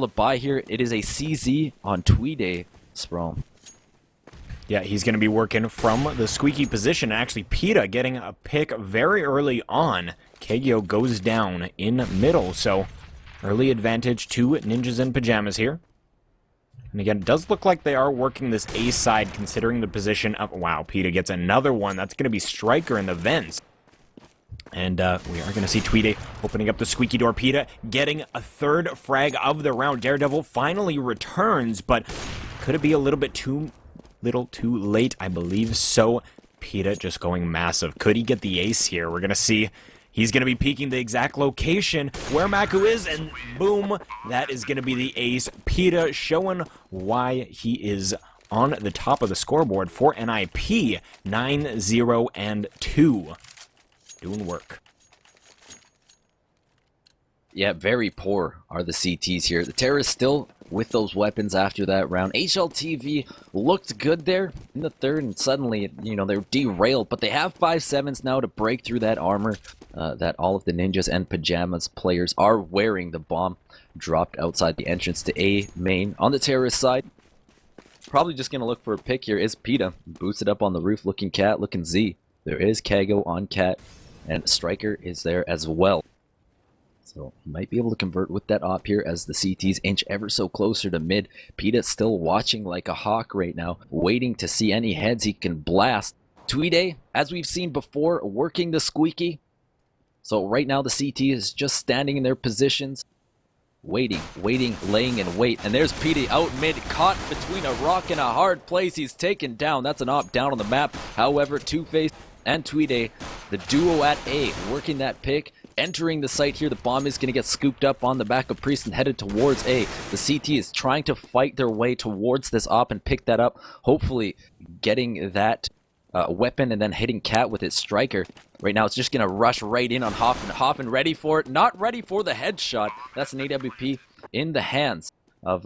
to buy here. It is a CZ on Tweeday, Sprawll. Yeah, he's going to be working from the squeaky position. Actually, Peta getting a pick very early on. Kagyo goes down in middle, so early advantage to Ninjas in Pajamas here. And again, it does look like they are working this A side considering the position of... Wow, Peta gets another one. That's going to be Striker in the vents. And we are going to see Tweeday opening up the squeaky door. Peta getting a third frag of the round. Daredevil finally returns, but could it be a little bit too late? I believe so. Peta just going massive. Could he get the ace here? We're going to see. He's going to be peeking the exact location where Maku is, and boom, that is going to be the ace. Peta showing why he is on the top of the scoreboard for NiP, 9-0-2. Doing work. Yeah, very poor are the CTs here. The Terrorists still with those weapons after that round. HLTV looked good there in the third, and suddenly, you know, they're derailed. But they have 5-7s now to break through that armor that all of the Ninjas and Pajamas players are wearing. The bomb dropped outside the entrance to A main. On the Terrorist side, probably just going to look for a pick here is Peta. Boosted up on the roof, looking Cat, looking Z. There is Kago on Cat, and Striker is there as well. So he might be able to convert with that op here as the CTs inch ever so closer to mid. Peta still watching like a hawk right now, waiting to see any heads he can blast. Tweeday, as we've seen before, working the squeaky. So right now the CT is just standing in their positions, waiting, laying in wait. And there's Peta out mid, caught between a rock and a hard place. He's taken down. That's an op down on the map. However, Two-Face and Tweeday, the duo at A, working that pick. Entering the site here, the bomb is going to get scooped up on the back of Priest and headed towards A. The CT is trying to fight their way towards this op and pick that up, hopefully getting that weapon and then hitting Cat with its Striker. Right now, it's just going to rush right in on Hoffman. Hoffman ready for it, not ready for the headshot. That's an AWP in the hands of,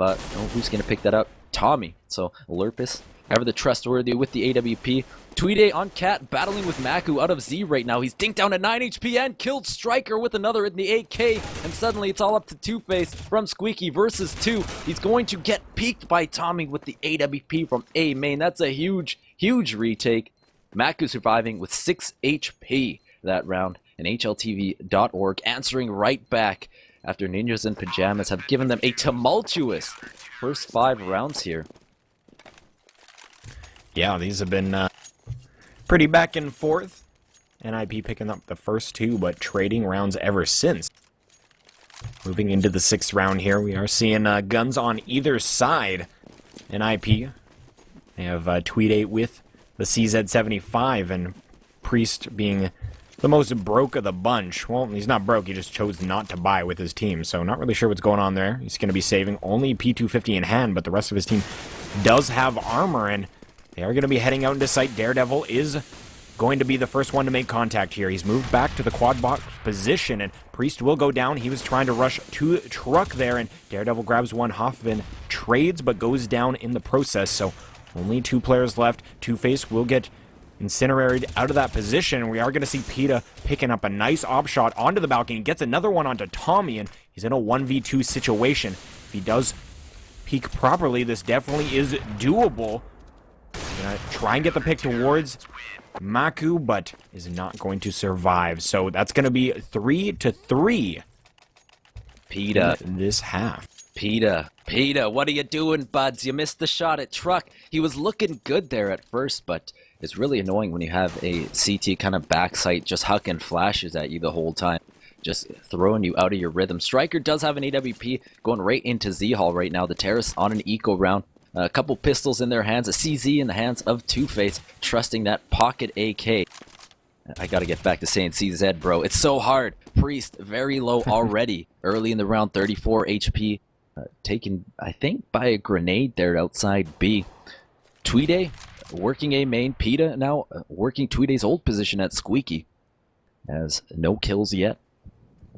who's going to pick that up? Tommy. So, Lurpus, ever the trustworthy with the AWP. Tweeday on Cat, battling with Maku out of Z right now. He's dinked down at 9 HP and killed Striker with another in the 8K. And suddenly it's all up to Two-Face from Squeaky versus 2. He's going to get peeked by Tommy with the AWP from A main. That's a huge retake. Maku surviving with 6 HP that round. And HLTV.org answering right back after Ninjas in Pajamas have given them a tumultuous first 5 rounds here. Yeah, these have been pretty back and forth. NiP picking up the first 2, but trading rounds ever since. Moving into the 6th round here, we are seeing guns on either side. NiP, they have Tweeday with the CZ75, and Priest being the most broke of the bunch. Well, he's not broke, he just chose not to buy with his team, so not really sure what's going on there. He's going to be saving only P250 in hand, but the rest of his team does have armor, and they are going to be heading out into sight. Daredevil is going to be the first one to make contact here. He's moved back to the quad box position, and Priest will go down. He was trying to rush to truck there, and Daredevil grabs one. Hoffman trades, but goes down in the process, so only 2 players left. Two-Face will get incinerated out of that position. We are going to see Peta picking up a nice op shot onto the balcony. Gets another one onto Tommy, and he's in a 1v2 situation. If he does peek properly, this definitely is doable. Gonna try and get the pick towards Maku, but is not going to survive. So that's going to be 3-3. Peta. This half. Peta, what are you doing, buds? You missed the shot at Truck. He was looking good there at first, but it's really annoying when you have a CT kind of backside just hucking flashes at you the whole time. Just throwing you out of your rhythm. Striker does have an AWP going right into Z-Hall right now. The Terrorists on an eco round. A couple pistols in their hands, a CZ in the hands of Two-Face, trusting that pocket AK. I gotta get back to saying CZ, bro. It's so hard. Priest, very low already. Early in the round, 34 HP. Taken, I think, by a grenade there outside B. Tweeday, working A main. Peta now working Tweeday's old position at Squeaky. Has no kills yet.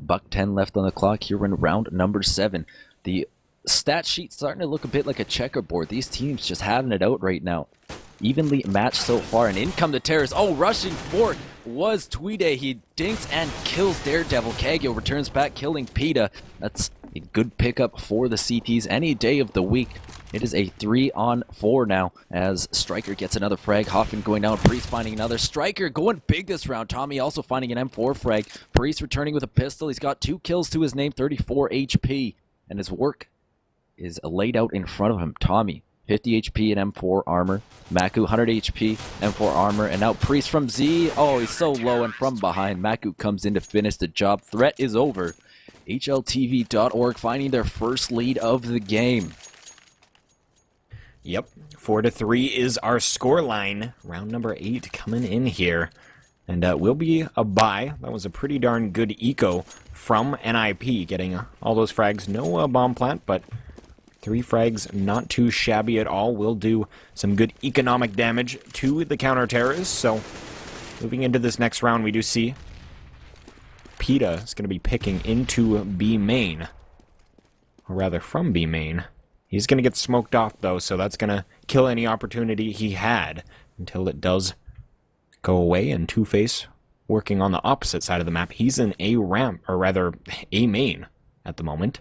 $1:10 left on the clock here in round number 7. The stat sheet starting to look a bit like a checkerboard. These teams just having it out right now. Evenly matched so far, and in come the Terrorists. Oh, rushing forward was Tweeday. He dinks and kills Daredevil. Kagyo returns back, killing Peta. That's A good pickup for the CTs any day of the week. It is a 3-on-4 now as Striker gets another frag. Hoffman going down. Priest finding another. Striker going big this round. Tommy also finding an M4 frag. Priest returning with a pistol. He's got 2 kills to his name, 34 HP. And his work is laid out in front of him. Tommy, 50 HP and M4 armor. Maku, 100 HP, M4 armor. And now Priest from Z. Oh, he's so low and from behind. Maku comes in to finish the job. Threat is over. HLTV.org finding their first lead of the game. Yep, 4-3 is our score line. Round number 8 coming in here. And will be a bye. That was a pretty darn good eco from NiP, getting all those frags. No bomb plant, but 3 frags, not too shabby at all. Will do some good economic damage to the counter-terrorists. So, moving into this next round, we do see PETA is going to be picking into B main. Or rather, from B main. He's going to get smoked off, though, so that's going to kill any opportunity he had until it does go away. And Two-Face working on the opposite side of the map. He's in A ramp, or rather, A main at the moment.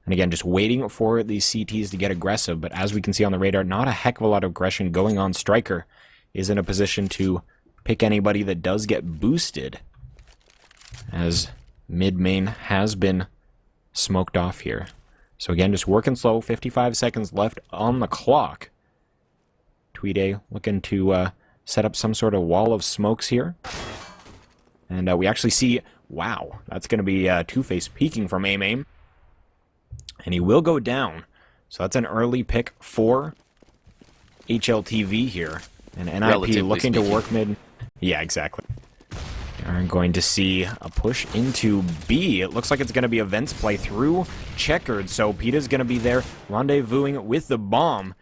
And again, just waiting for the CTs to get aggressive. But as we can see on the radar, not a heck of a lot of aggression going on. Striker is in a position to pick anybody that does get boosted, as mid-main has been smoked off here. So again, just working slow. 55 seconds left on the clock. Tweeday looking to set up some sort of wall of smokes here. And we actually see, wow, that's going to be Two-Face peeking from aim. And he will go down. So that's an early pick for HLTV here. And NiP looking to work mid. Yeah, exactly. Are going to see a push into B. It looks like it's going to be Events play through Checkered, so PETA's going to be there rendezvousing with the bomb.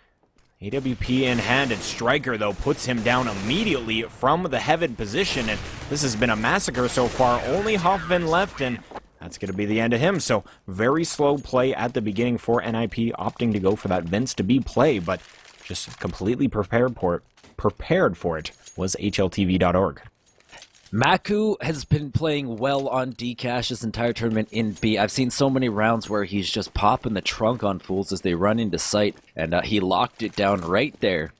AWP in hand, and Striker, though, puts him down immediately from the heaven position, and this has been a massacre so far. Only Hoffman left, and that's going to be the end of him. So very slow play at the beginning for NiP, opting to go for that Vents to B play, but just completely prepared for it was HLTV.org. Maku has been playing well on D-Cash this entire tournament in B. I've seen so many rounds where he's just popping the trunk on fools as they run into sight, and he locked it down right there.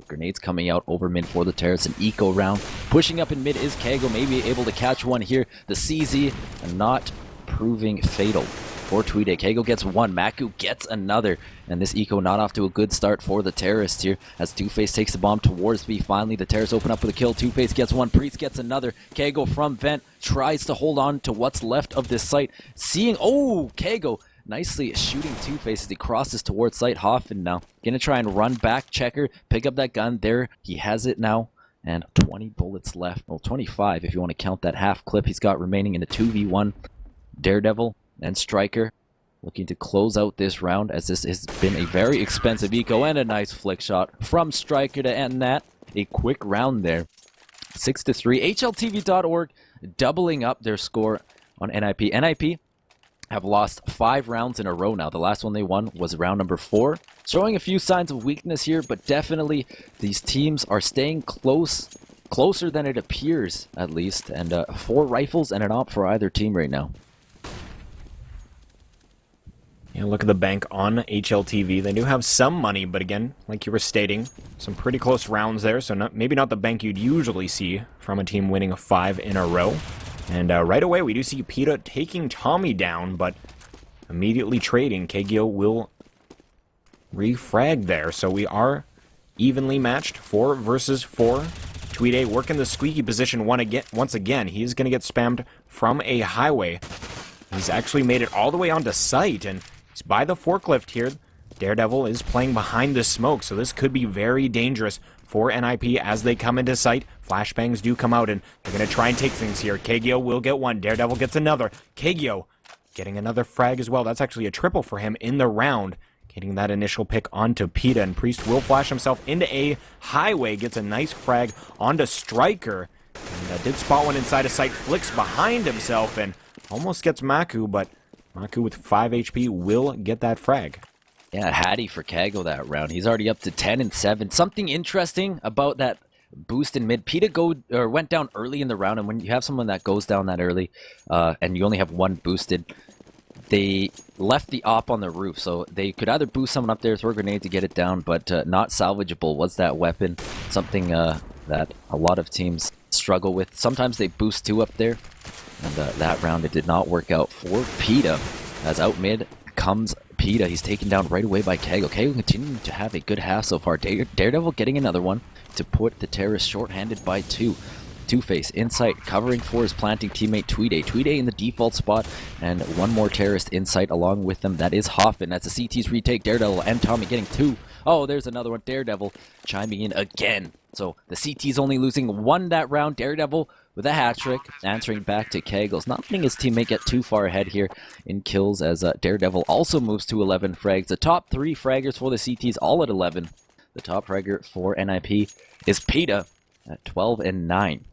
Grenades coming out over mid for the Terrace, an eco round. Pushing up in mid is Kago, maybe able to catch one here. The CZ not proving fatal for Tweeday. Kago gets one, Maku gets another, and this eco not off to a good start for the Terrorists here as Two-Face takes the bomb towards B. Finally, the Terrorists open up with a kill. Two-Face gets one, Priest gets another. Kago from Vent tries to hold on to what's left of this site. Seeing, oh, Kago nicely shooting Two-Face as he crosses towards site. Hoffman now gonna try and run back, Checker, pick up that gun. There, he has it now. And 20 bullets left. Well, 25 if you want to count that half clip he's got remaining in the 2v1. Daredevil and Striker looking to close out this round, as this has been a very expensive eco, and a nice flick shot from Striker to end that. A quick round there. 6-3. HLTV.org doubling up their score on NiP. NiP have lost 5 rounds in a row now. The last one they won was round number 4. Showing a few signs of weakness here, but definitely these teams are staying closer than it appears, at least. And 4 rifles and an op for either team right now. Yeah, look at the bank on HLTV. They do have some money, but again, like you were stating, some pretty close rounds there, so maybe not the bank you'd usually see from a team winning 5 in a row. And right away, we do see PETA taking Tommy down, but immediately trading. Kagyo will refrag there, so we are evenly matched, 4 versus 4. Tweeday working the squeaky position once again. He's going to get spammed from a highway. He's actually made it all the way onto site, and he's by the forklift here. Daredevil is playing behind the smoke, so this could be very dangerous for NiP as they come into sight. Flashbangs do come out, and they're going to try and take things here. Kagyo will get one. Daredevil gets another. Kagyo getting another frag as well. That's actually a triple for him in the round. Getting that initial pick onto PETA, and Priest will flash himself into a highway. Gets a nice frag onto Striker. And did spot one inside of sight. Flicks behind himself, and almost gets Maku, but Maku with 5 HP will get that frag. Yeah, Hattie for Kago that round. He's already up to 10 and 7. Something interesting about that boost in mid. PETA went down early in the round, and when you have someone that goes down that early, and you only have one boosted, they left the op on the roof, so they could either boost someone up there, throw a grenade to get it down, but not salvageable was that weapon. Something that a lot of teams struggle with. Sometimes they boost 2 up there, and that round it did not work out for PETA. As out mid comes PETA. He's taken down right away by Kegel. Kegel continuing to have a good half so far. Daredevil getting another one to put the terrorists short-handed by 2. Two-Face inside, covering for his planting teammate Tweeday. Tweeday in the default spot, and one more terrorist inside along with them. That is Hoffman. That's the CT's retake. Daredevil and Tommy getting 2. Oh, there's another one. Daredevil chiming in again. So the CT's only losing 1 that round. Daredevil with a hat trick, answering back to Kegels. Not letting his teammate get too far ahead here in kills, as Daredevil also moves to 11 frags. The top 3 fraggers for the CT's all at 11. The top fragger for NiP is PETA at 12 and 9.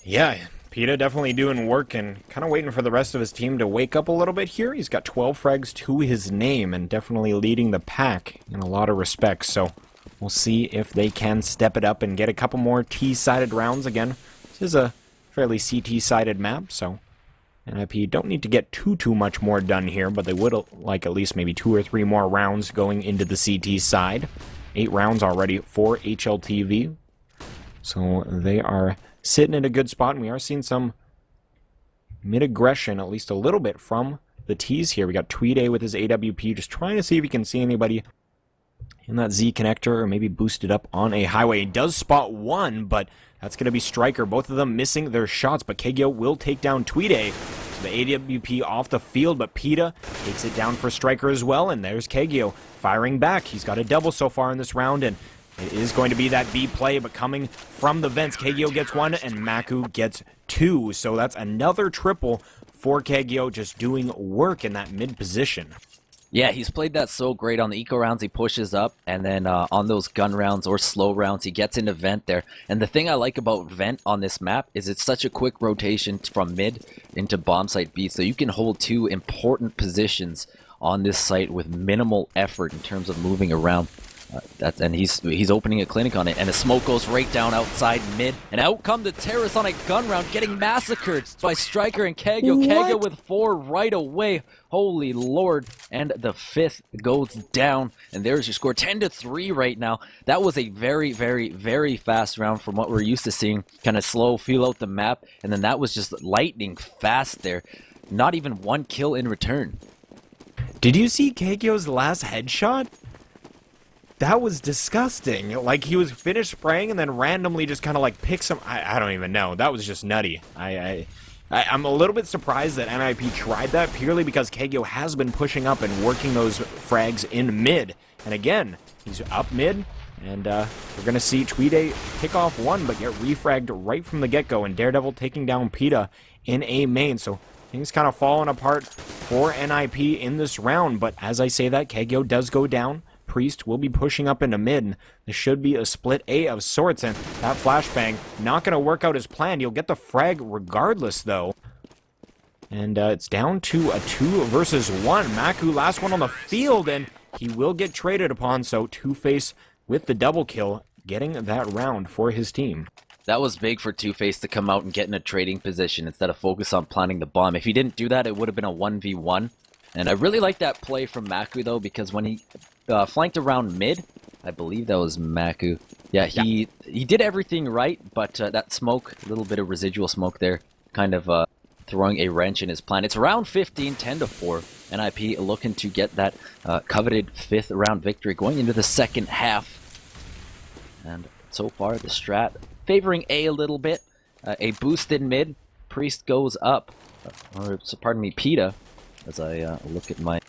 Yeah, PETA definitely doing work and kind of waiting for the rest of his team to wake up a little bit here. He's got 12 frags to his name and definitely leading the pack in a lot of respects. So we'll see if they can step it up and get a couple more T-sided rounds again. This is a fairly CT-sided map, so NiP don't need to get too much more done here, but they would like at least maybe 2 or 3 more rounds going into the CT side. 8 rounds already for HLTV. So they are sitting in a good spot, and we are seeing some mid-aggression, at least a little bit, from the T's here. We got Tweeday with his AWP, just trying to see if he can see anybody in that Z connector, or maybe boosted up on a highway. He does spot 1, but that's going to be Striker. Both of them missing their shots, but Kegyo will take down Tweeday. So the AWP off the field, but PETA takes it down for Striker as well, and there's Kegyo firing back. He's got a double so far in this round, and it is going to be that B play, but coming from the vents, Kegyo gets 1 and Maku gets 2. So that's another triple for Kegyo, just doing work in that mid position. Yeah, he's played that so great. On the eco rounds, he pushes up, and then on those gun rounds or slow rounds, he gets into vent there. And the thing I like about vent on this map is it's such a quick rotation from mid into bomb site B, so you can hold 2 important positions on this site with minimal effort in terms of moving around. And he's opening a clinic on it, and the smoke goes right down outside mid, and out come the terrorists on a gun round, getting massacred by Striker and Kegyo. Kegyo with 4 right away. Holy lord! And the 5th goes down, and there's your score, 10-3 right now. That was a very fast round from what we're used to seeing. Kind of slow, feel out the map, and then that was just lightning fast there. Not even 1 kill in return. Did you see Kegyo's last headshot? That was disgusting. Like, he was finished spraying and then randomly just kind of like picks him. I don't even know. That was just nutty. I'm a little bit surprised that NiP tried that purely because Kegyo has been pushing up and working those frags in mid. And again, he's up mid, and we're going to see Tweeday pick off 1 but get refragged right from the get-go, and Daredevil taking down PETA in a main. So things kind of falling apart for NiP in this round, but as I say that, Kegyo does go down. Priest will be pushing up into mid. This should be a split A of sorts, and that flashbang not going to work out as planned. You'll get the frag regardless, though. And it's down to a 2 versus 1. Maku last one on the field, and he will get traded upon, so Two-Face with the double kill, getting that round for his team. That was big for Two-Face to come out and get in a trading position instead of focus on planting the bomb. If he didn't do that, it would have been a 1v1. And I really like that play from Maku, though, because when he flanked around mid, I believe that was Maku. Yeah, he did everything right, but that smoke, a little bit of residual smoke there, kind of throwing a wrench in his plan. It's round 15, 10-4. NiP looking to get that coveted 5th round victory going into the second half. And so far, the strat favoring A little bit. A boost in mid. Priest goes up. Or, pardon me, PETA, as I look at my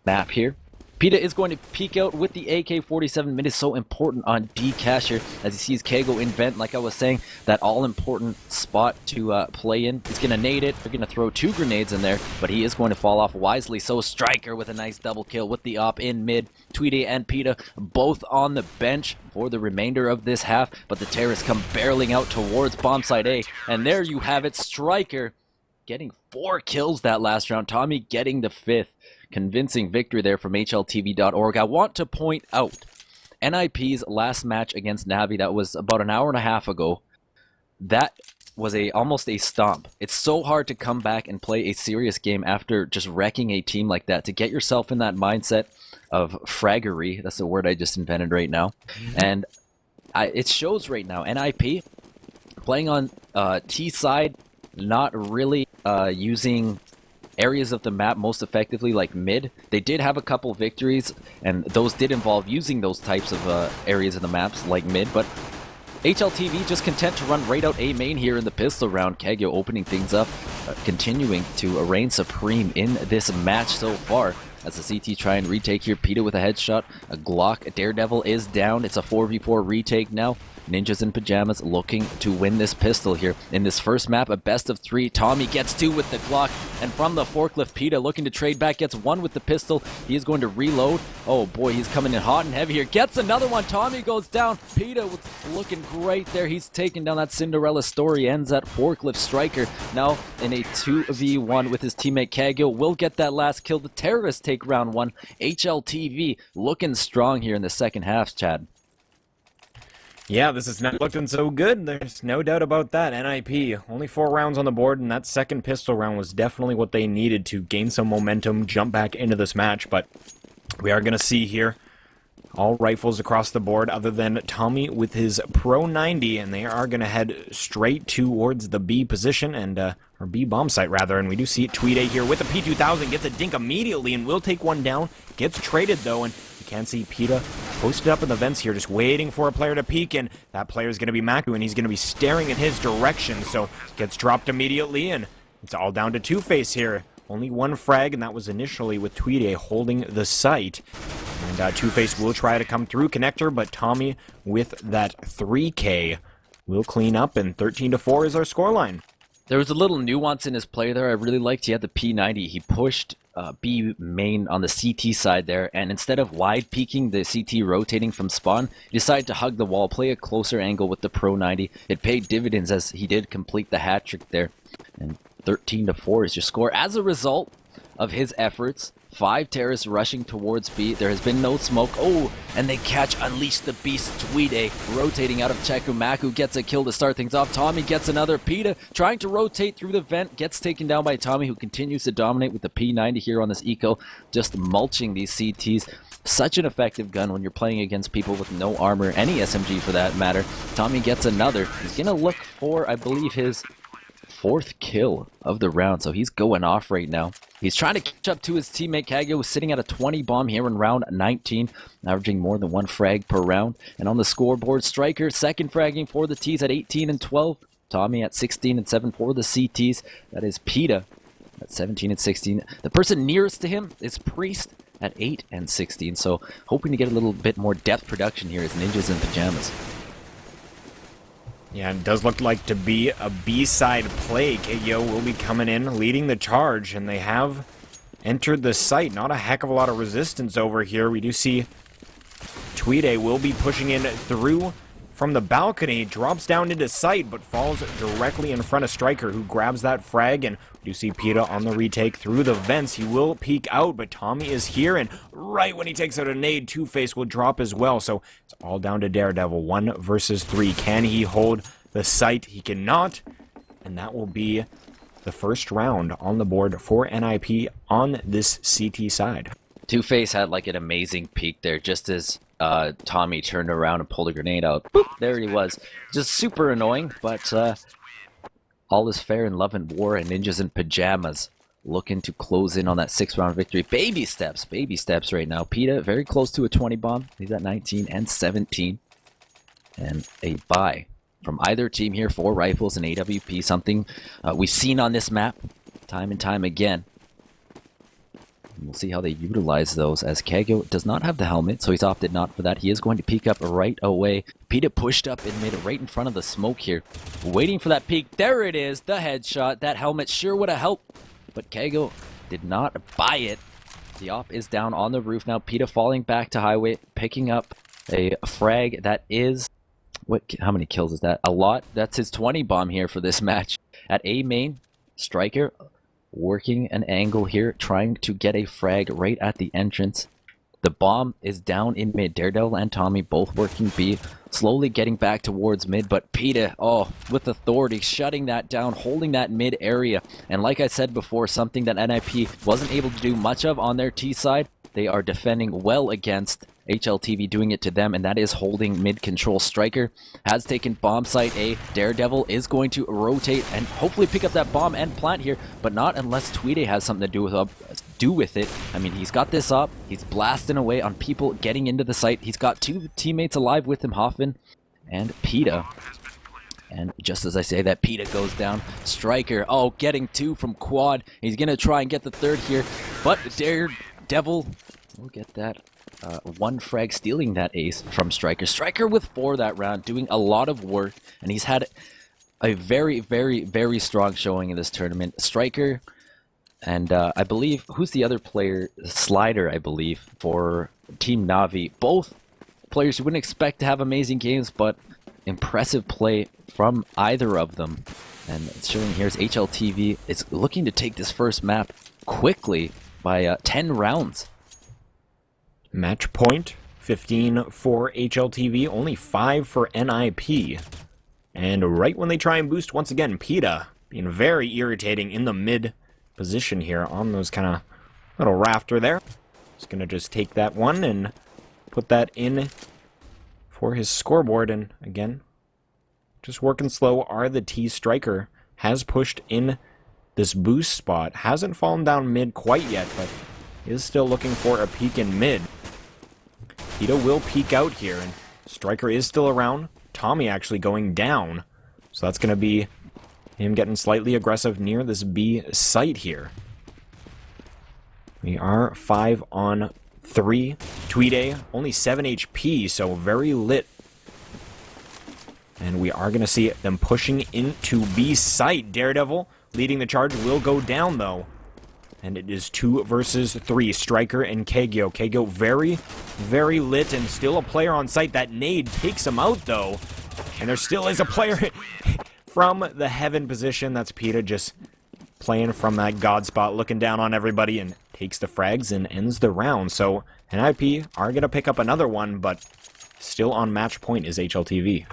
map here. PETA is going to peek out with the AK-47. Mid is so important on D-Cash here, as he sees Kegel in vent. Like I was saying, that all-important spot to play in. He's going to nade it. They're going to throw 2 grenades in there, but he is going to fall off wisely. So Striker with a nice double kill with the op in mid. Tweedy and PETA both on the bench for the remainder of this half, but the terrorists come barreling out towards bombsite A. And there you have it, Striker getting 4 kills that last round. Tommy getting the 5th. Convincing victory there from HLTV.org. I want to point out NiP's last match against Navi, that was about an hour and a half ago. That was almost a stomp. It's so hard to come back and play a serious game after just wrecking a team like that, to get yourself in that mindset of fraggery. That's the word I just invented right now. And it shows right now. NiP playing on T side, not really using areas of the map most effectively, like mid. They did have a couple victories, and those did involve using those types of areas of the maps, like mid, but HLTV just content to run right out A main here in the pistol round. Kagyo opening things up, continuing to reign supreme in this match so far. As the CT try and retake here, Peta with a headshot, a Glock, a Daredevil is down. It's a 4v4 retake now. Ninjas in Pajamas looking to win this pistol here. In this first map, a best of 3. Tommy gets 2 with the Glock, and from the forklift, Peta looking to trade back, gets 1 with the pistol. He is going to reload. Oh boy, he's coming in hot and heavy here. Gets another one. Tommy goes down. Peta was looking great there. He's taking down that Cinderella story. Ends at forklift striker. Now in a 2v1 with his teammate Kagyo. Will get that last kill. The terrorists take round 1. HLTV looking strong here in the second half, Chad. Yeah, this is not looking so good. There's no doubt about that. NiP, only 4 rounds on the board, and that second pistol round was definitely what they needed to gain some momentum, jump back into this match. But we are going to see here all rifles across the board other than Tommy with his Pro 90, and they are going to head straight towards the B position, and or B bomb site rather, and we do see Tweede here with a P2000, gets a dink immediately and will take one down, gets traded though, and you can see Peta posted up in the vents here, just waiting for a player to peek, and that player is going to be Maku, and he's going to be staring in his direction, so gets dropped immediately, and it's all down to Two-Face here. Only 1 frag, and that was initially with Tweede holding the site. And Two-Face will try to come through connector, but Tommy with that 3K will clean up, and 13-4 is our scoreline. There was a little nuance in his play there I really liked. He had the P90. He pushed B main on the CT side there, and instead of wide peeking the CT rotating from spawn, he decided to hug the wall, play a closer angle with the Pro 90. It paid dividends as he did complete the hat trick there. And 13-4 is your score. As a result of his efforts, 5 terrorists rushing towards B. There has been no smoke. Oh, and they catch Unleash the Beast Tweede rotating out of Cheku. Maku gets a kill to start things off. Tommy gets another. Peta trying to rotate through the vent, gets taken down by Tommy, who continues to dominate with the P90 here on this eco, just mulching these CTs. Such an effective gun when you're playing against people with no armor, any SMG for that matter. Tommy gets another. He's gonna look for, I believe, his 4th kill of the round, so he's going off right now. He's trying to catch up to his teammate Kagyo, who's sitting at a 20 bomb here in round 19, averaging more than 1 frag per round. And on the scoreboard, Striker second fragging for the T's at 18 and 12. Tommy at 16 and 7 for the CTs. That is Peta at 17 and 16. The person nearest to him is Priest at 8 and 16. So hoping to get a little bit more depth production here as Ninjas in Pajamas. Yeah, it does look like to be a B-side play. KO will be coming in, leading the charge, and they have entered the site. Not a heck of a lot of resistance over here. We do see Tweede will be pushing in through from the balcony, drops down into sight, but falls directly in front of Striker, who grabs that frag, and we do see Peta on the retake through the vents. He will peek out, but Tommy is here, and right when he takes out a nade, Two-Face will drop as well, so it's all down to Daredevil, 1 versus 3. Can he hold the site? He cannot, and that will be the first round on the board for NiP on this CT side. Two-Face had like an amazing peek there, just as Tommy turned around and pulled a grenade out. Boop, there he was. Just super annoying, but all is fair in love and war, and Ninjas in Pajamas looking to close in on that 6-round victory. Baby steps right now. Peta very close to a 20 bomb. He's at 19 and 17. And a buy from either team here for rifles and AWP, something we've seen on this map time and time again. We'll see how they utilize those, as Kagyo does not have the helmet, so he's opted not for that. He is going to peek up right away. Peta pushed up and made it right in front of the smoke here. Waiting for that peek. There it is, the headshot. That helmet sure would have helped, but Kagyo did not buy it. The op is down on the roof now. Peta falling back to highway, picking up a frag that is... how many kills is that? A lot. That's his 20 bomb here for this match. At A main, Striker working an angle here, trying to get a frag right at the entrance. The bomb is down in mid. Daredevil and Tommy both working B. slowly getting back towards mid, but PETA, with authority, shutting that down, holding that mid area. And like I said before, something that NiP wasn't able to do much of on their T side, they are defending well against HLTV doing it to them, and that is holding mid control. Striker has taken bomb site A. Daredevil is going to rotate and hopefully pick up that bomb and plant here, but not unless Tweedy has something to do with it. I mean, he's got this up. He's blasting away on people getting into the site. He's got two teammates alive with him, Hoffman and PETA. And just as I say that, PETA goes down. Striker, getting two from quad. He's going to try and get the third here, but Daredevil will get that. One frag, stealing that ace from Striker. Striker with 4 that round, doing a lot of work, and he's had a very, very, very strong showing in this tournament. Striker, and I believe, who's the other player? Slider, I believe, for Team Na'Vi. Both players you wouldn't expect to have amazing games, but impressive play from either of them. And it's showing here is HLTV is looking to take this first map quickly by 10 rounds. Match point, 15 for HLTV, only 5 for NiP. And right when they try and boost once again, PETA being very irritating in the mid position here on those kind of little rafter there. He's going to just take that one and put that in for his scoreboard. And again, just working slow are the T. Striker has pushed in this boost spot. Hasn't fallen down mid quite yet, but is still looking for a peek in mid. PETA will peek out here, and Striker is still around. Tommy actually going down. So that's going to be him getting slightly aggressive near this B site here. We are 5 on 3. Tweedy, only 7 HP, so very lit. And we are going to see them pushing into B site. Daredevil leading the charge will go down, though. And it is 2 versus 3. Striker and Kagyo. Kagyo very, very lit and still a player on site. That nade takes him out, though. And there still is a player from the heaven position. That's PETA just playing from that god spot, looking down on everybody, and takes the frags and ends the round. So NiP are going to pick up another one, but still on match point is HLTV.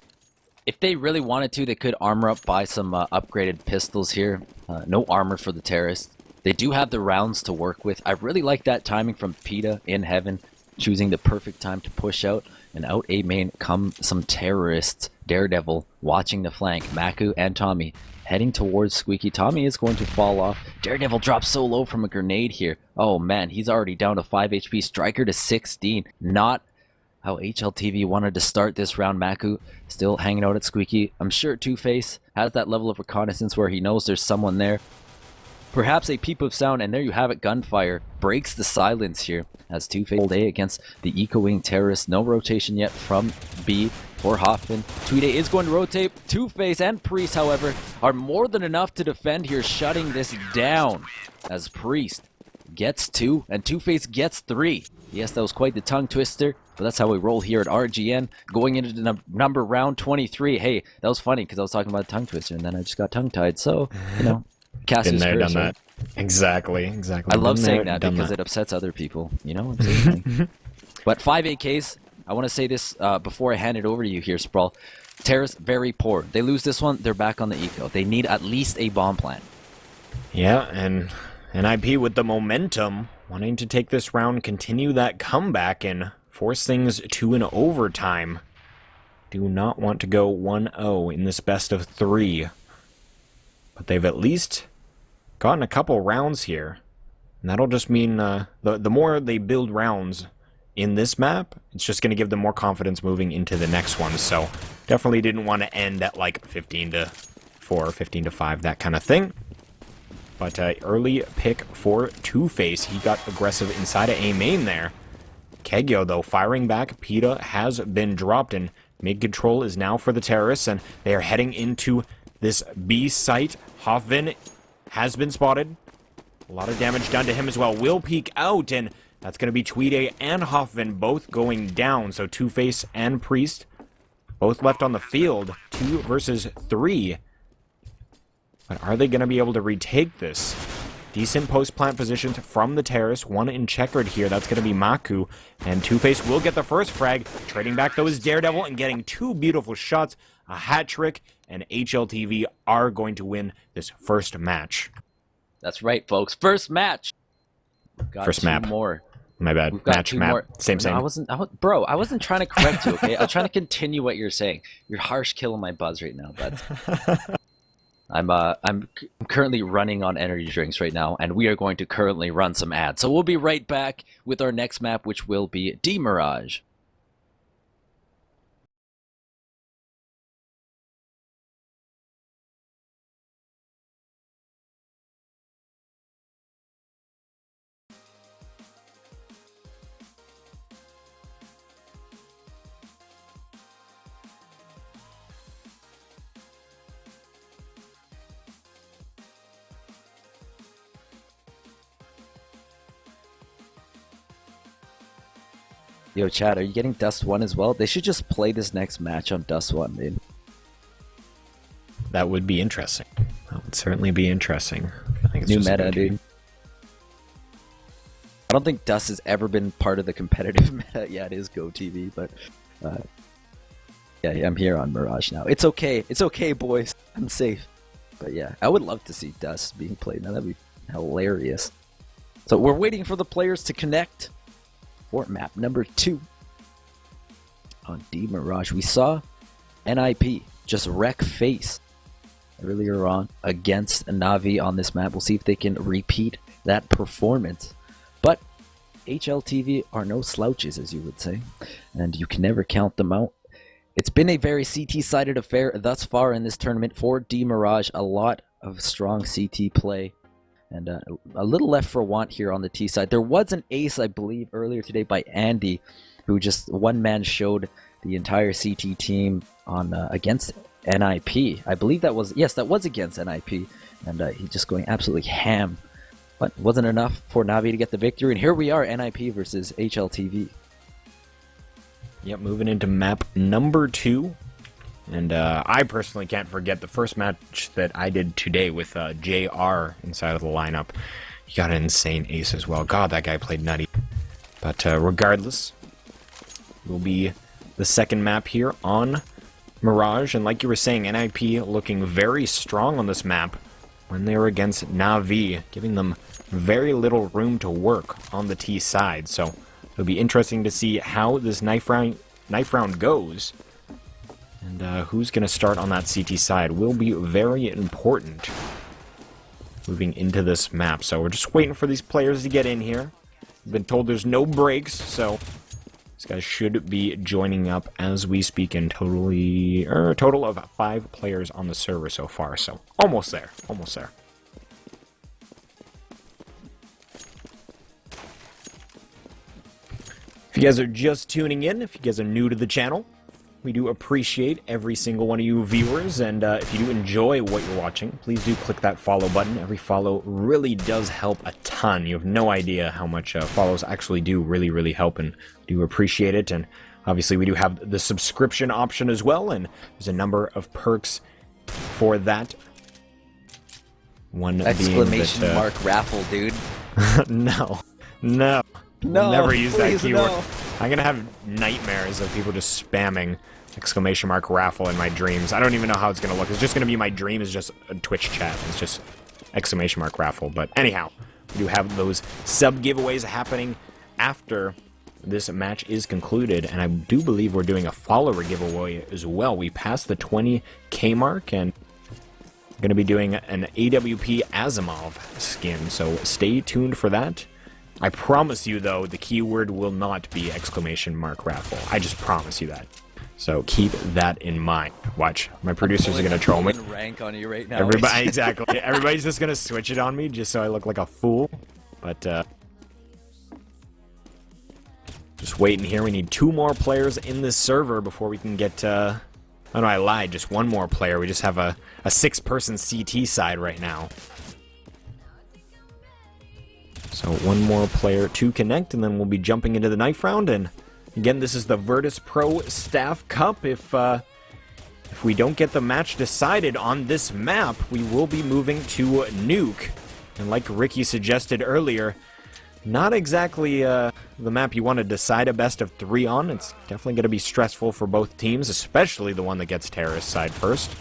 If they really wanted to, they could armor up, buy some upgraded pistols here. No armor for the terrorists. They do have the rounds to work with. I really like that timing from PETA in heaven, choosing the perfect time to push out. And out A main come some terrorists. Daredevil watching the flank. Maku and Tommy heading towards Squeaky. Tommy is going to fall off. Daredevil drops so low from a grenade here. Oh man, he's already down to 5 HP. Striker to 16. Not how HLTV wanted to start this round. Maku still hanging out at Squeaky. I'm sure Two-Face has that level of reconnaissance where he knows there's someone there. Perhaps a peep of sound, and there you have it. Gunfire breaks the silence here as Two-Face hold A against the Eco-Wing terrorists. No rotation yet from B for Hoffman. Tweedy is going to rotate. Two-Face and Priest, however, are more than enough to defend here, shutting this down as Priest gets 2 and Two-Face gets 3. Yes, that was quite the tongue twister, but that's how we roll here at RGN. Going into the number round 23. Hey, that was funny because I was talking about tongue twister and then I just got tongue-tied. So, you know, Cassie's been there, curse, done right? that. Exactly. I love saying that because it upsets other people. You know what I'm saying? But 5 AKs, I want to say this before I hand it over to you here, Sprawll. Terrace, very poor. They lose this one, they're back on the eco. They need at least a bomb plant. Yeah, and NiP with the momentum, wanting to take this round, continue that comeback, and force things to an overtime. Do not want to go 1-0 in this best of 3. But they've at least gotten a couple rounds here. And that'll just mean the more they build rounds in this map, it's just going to give them more confidence moving into the next one. So definitely didn't want to end at like 15-4, 15-5, that kind of thing. But early pick for Two-Face. He got aggressive inside of A main there. Kagyo, though, firing back. PETA has been dropped, and mid-control is now for the terrorists, and they are heading into this B site. Hoffman has been spotted. A lot of damage done to him as well. Will peek out, and that's going to be Tweedy and Hoffman both going down. So Two-Face and Priest both left on the field. 2 versus 3. But are they going to be able to retake this? Decent post-plant positions from the terrace. One in checkered here. That's going to be Maku. And Two-Face will get the first frag. Trading back, though, is Daredevil and getting two beautiful shots. A hat trick. And HLTV are going to win this first match. That's right, folks. First match. We've got first two map. more. My bad. We've got Match, two map. more. Same. No, I wasn't trying to correct you, okay? I'm trying to continue what you're saying. You're harsh killing my buzz right now, bud. I'm currently running on energy drinks right now, and we are going to currently run some ads. So we'll be right back with our next map, which will be Mirage. Yo, chat, are you getting Dust 1 as well? They should just play this next match on Dust 1, dude. That would be interesting. That would certainly be interesting. I think it's New just meta, dude. I don't think Dust has ever been part of the competitive meta. Yeah, it is GoTV, but yeah, I'm here on Mirage now. It's okay. It's okay, boys. I'm safe. But yeah, I would love to see Dust being played. Now that'd be hilarious. So we're waiting for the players to connect. For map number 2 on Mirage. We saw NiP just wreck face earlier on against Na'Vi on this map. We'll see if they can repeat that performance. But HLTV are no slouches, as you would say, and you can never count them out. It's been a very CT-sided affair thus far in this tournament for Mirage. A lot of strong CT play. And a little left for want here on the T side. There was an ace, I believe, earlier today by Andy, who just one-man showed the entire CT team on against NiP. I believe that was, yes, that was against NiP. And he just going absolutely ham. But wasn't enough for Na'Vi to get the victory. And here we are, NiP versus HLTV. Yep, moving into map number 2. And I personally can't forget the first match that I did today with JR inside of the lineup. He got an insane ace as well. God, that guy played nutty. But regardless, will be the second map here on Mirage. And like you were saying, NiP looking very strong on this map when they were against Na'Vi, giving them very little room to work on the T side. So it'll be interesting to see how this knife round goes. And who's going to start on that CT side will be very important moving into this map. So we're just waiting for these players to get in here. We've been told there's no breaks, so these guys should be joining up as we speak. In total of 5 players on the server so far. So almost there, almost there. If you guys are just tuning in, if you guys are new to the channel, we do appreciate every single one of you viewers, and if you do enjoy what you're watching, please do click that follow button. Every follow really does help a ton. You have no idea how much follows actually do really help, and we do appreciate it. And obviously we do have the subscription option as well, and there's a number of perks for that. One Exclamation being that, mark raffle, dude. No. Never use that keyword. No. I'm gonna have nightmares of people just spamming exclamation mark raffle in my dreams. I don't even know how it's gonna look. It's just gonna be my dream is just a Twitch chat. It's just exclamation mark raffle. But anyhow, we do have those sub giveaways happening after this match is concluded, and I do believe we're doing a follower giveaway as well. We passed the 20K mark, and we're gonna be doing an AWP Asimov skin. So stay tuned for that. I promise you, though, the keyword will not be exclamation mark raffle. I just promise you that. So keep that in mind. Watch, my producers are gonna troll me. Rank on you right now. Everybody, exactly. Everybody's just gonna switch it on me just so I look like a fool. But just waiting here. We need 2 more players in this server before we can get. Oh no, I lied. Just 1 more player. We just have a 6-person CT side right now. So 1 more player to connect, and then we'll be jumping into the knife round. And again, this is the Virtus.pro Staff Cup. If we don't get the match decided on this map, we will be moving to Nuke And like Ricky suggested earlier, not exactly the map you want to decide a best of 3 on. It's definitely going to be stressful for both teams, especially the one that gets terrorist side first.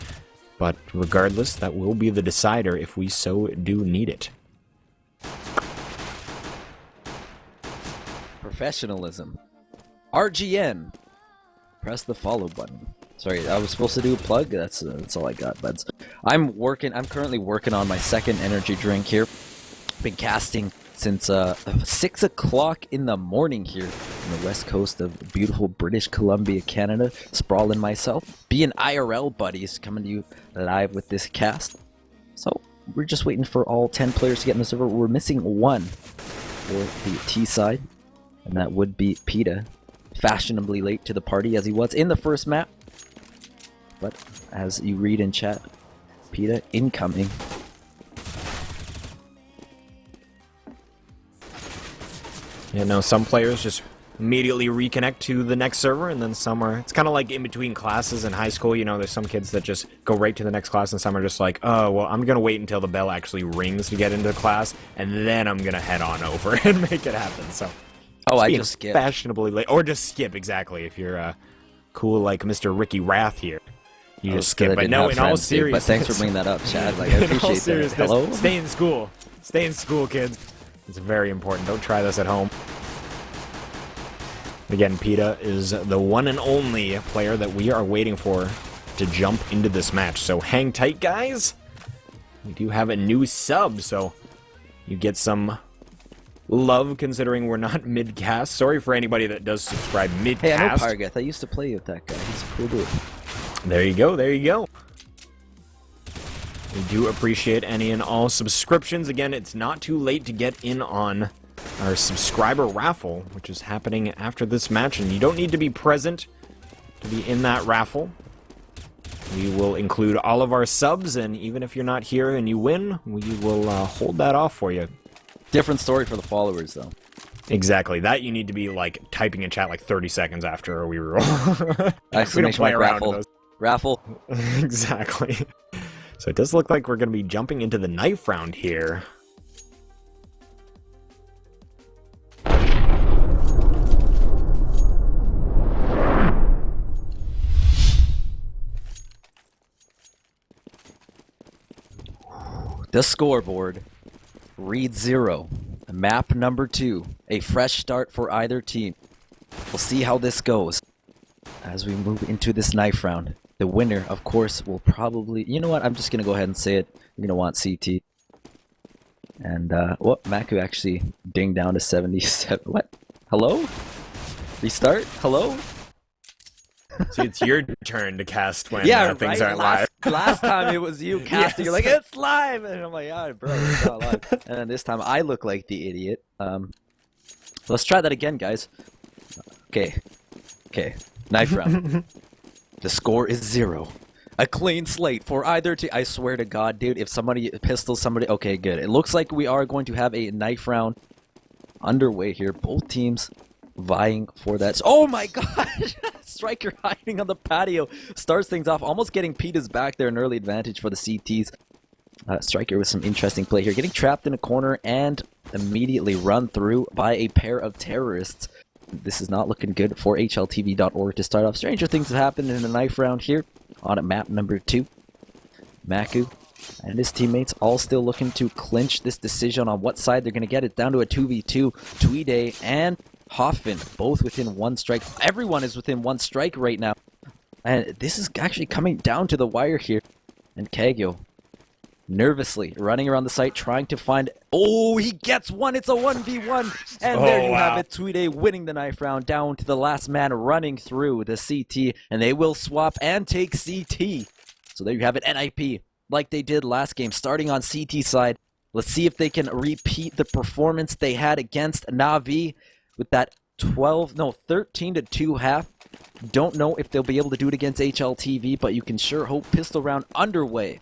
But regardless, that will be the decider if we so do need it. Professionalism. RGN. Press the follow button. Sorry, I was supposed to do a plug. That's all I got, buds. I'm currently working on my second energy drink here. Been casting since 6 o'clock in the morning here on the west coast of beautiful British Columbia, Canada. Sprawll and myself, being IRL buddies, coming to you live with this cast. So we're just waiting for all 10 players to get in the server. We're missing 1 for the T side, and that would be PETA, fashionably late to the party as he was in the first map. But as you read in chat, PETA incoming. You know, some players just immediately reconnect to the next server, and then some are... It's kind of like in between classes in high school, you know, there's some kids that just go right to the next class, and some are just like, oh, well, I'm going to wait until the bell actually rings to get into the class, and then I'm going to head on over and make it happen, so... Oh, I just skip. Fashionably late. Or just skip, exactly, if you're cool like Mr. RickyWrath here. You just skip. But no, in all seriousness... But thanks for bringing that up, Chad. Like, I appreciate that. Hello? Stay in school. Stay in school, kids. It's very important. Don't try this at home. Again, PETA is the one and only player that we are waiting for to jump into this match. So hang tight, guys. We do have a new sub, so you get some love considering we're not mid-cast. Sorry for anybody that does subscribe mid-cast. Hey, I know Pargath. I used to play with that guy. He's a cool dude. There you go. There you go. We do appreciate any and all subscriptions. Again, it's not too late to get in on our subscriber raffle, which is happening after this match, and you don't need to be present to be in that raffle. We will include all of our subs, and even if you're not here and you win, we will hold that off for you. Different story for the followers, though. Exactly. That you need to be, like, typing in chat like 30 seconds after we roll. We don't play around with those. Raffle. Exactly. So it does look like we're going to be jumping into the knife round here. The scoreboard reads 0. Map number 2. A fresh start for either team. We'll see how this goes as we move into this knife round. The winner, of course, will probably... You know what? I'm just going to go ahead and say it. You're going to want CT. And, what? Maku actually dinged down to 77. What? Hello? Restart? Hello? See, it's your turn to cast when things aren't live. Last time it was you casting. Yes. You're like, it's live! And I'm like, yeah, bro, it's not live. And then this time I look like the idiot. Let's try that again, guys. Okay. Knife round. The score is 0. A clean slate for either team. I swear to God, dude, if somebody pistols somebody... Okay, good. It looks like we are going to have a knife round underway here. Both teams vying for that. Oh my gosh! Striker hiding on the patio starts things off, almost getting PETA's back there, an early advantage for the CTs. Striker with some interesting play here, getting trapped in a corner and immediately run through by a pair of terrorists. This is not looking good for HLTV.org to start off. Stranger things have happened in a knife round here on map number 2. Maku and his teammates all still looking to clinch this decision on what side they're going to get it down to a 2v2. Tweeday and Hoffman both within 1 strike. Everyone is within 1 strike right now. And this is actually coming down to the wire here. And Kagyo nervously running around the site trying to find... Oh, he gets one! It's a 1v1! And there you have it. Tweeday winning the knife round down to the last man running through the CT. And they will swap and take CT. So there you have it. NiP, like they did last game, starting on CT side. Let's see if they can repeat the performance they had against Na'Vi with that 13-2 half. Don't know if they'll be able to do it against HLTV, but you can sure hope. Pistol round underway.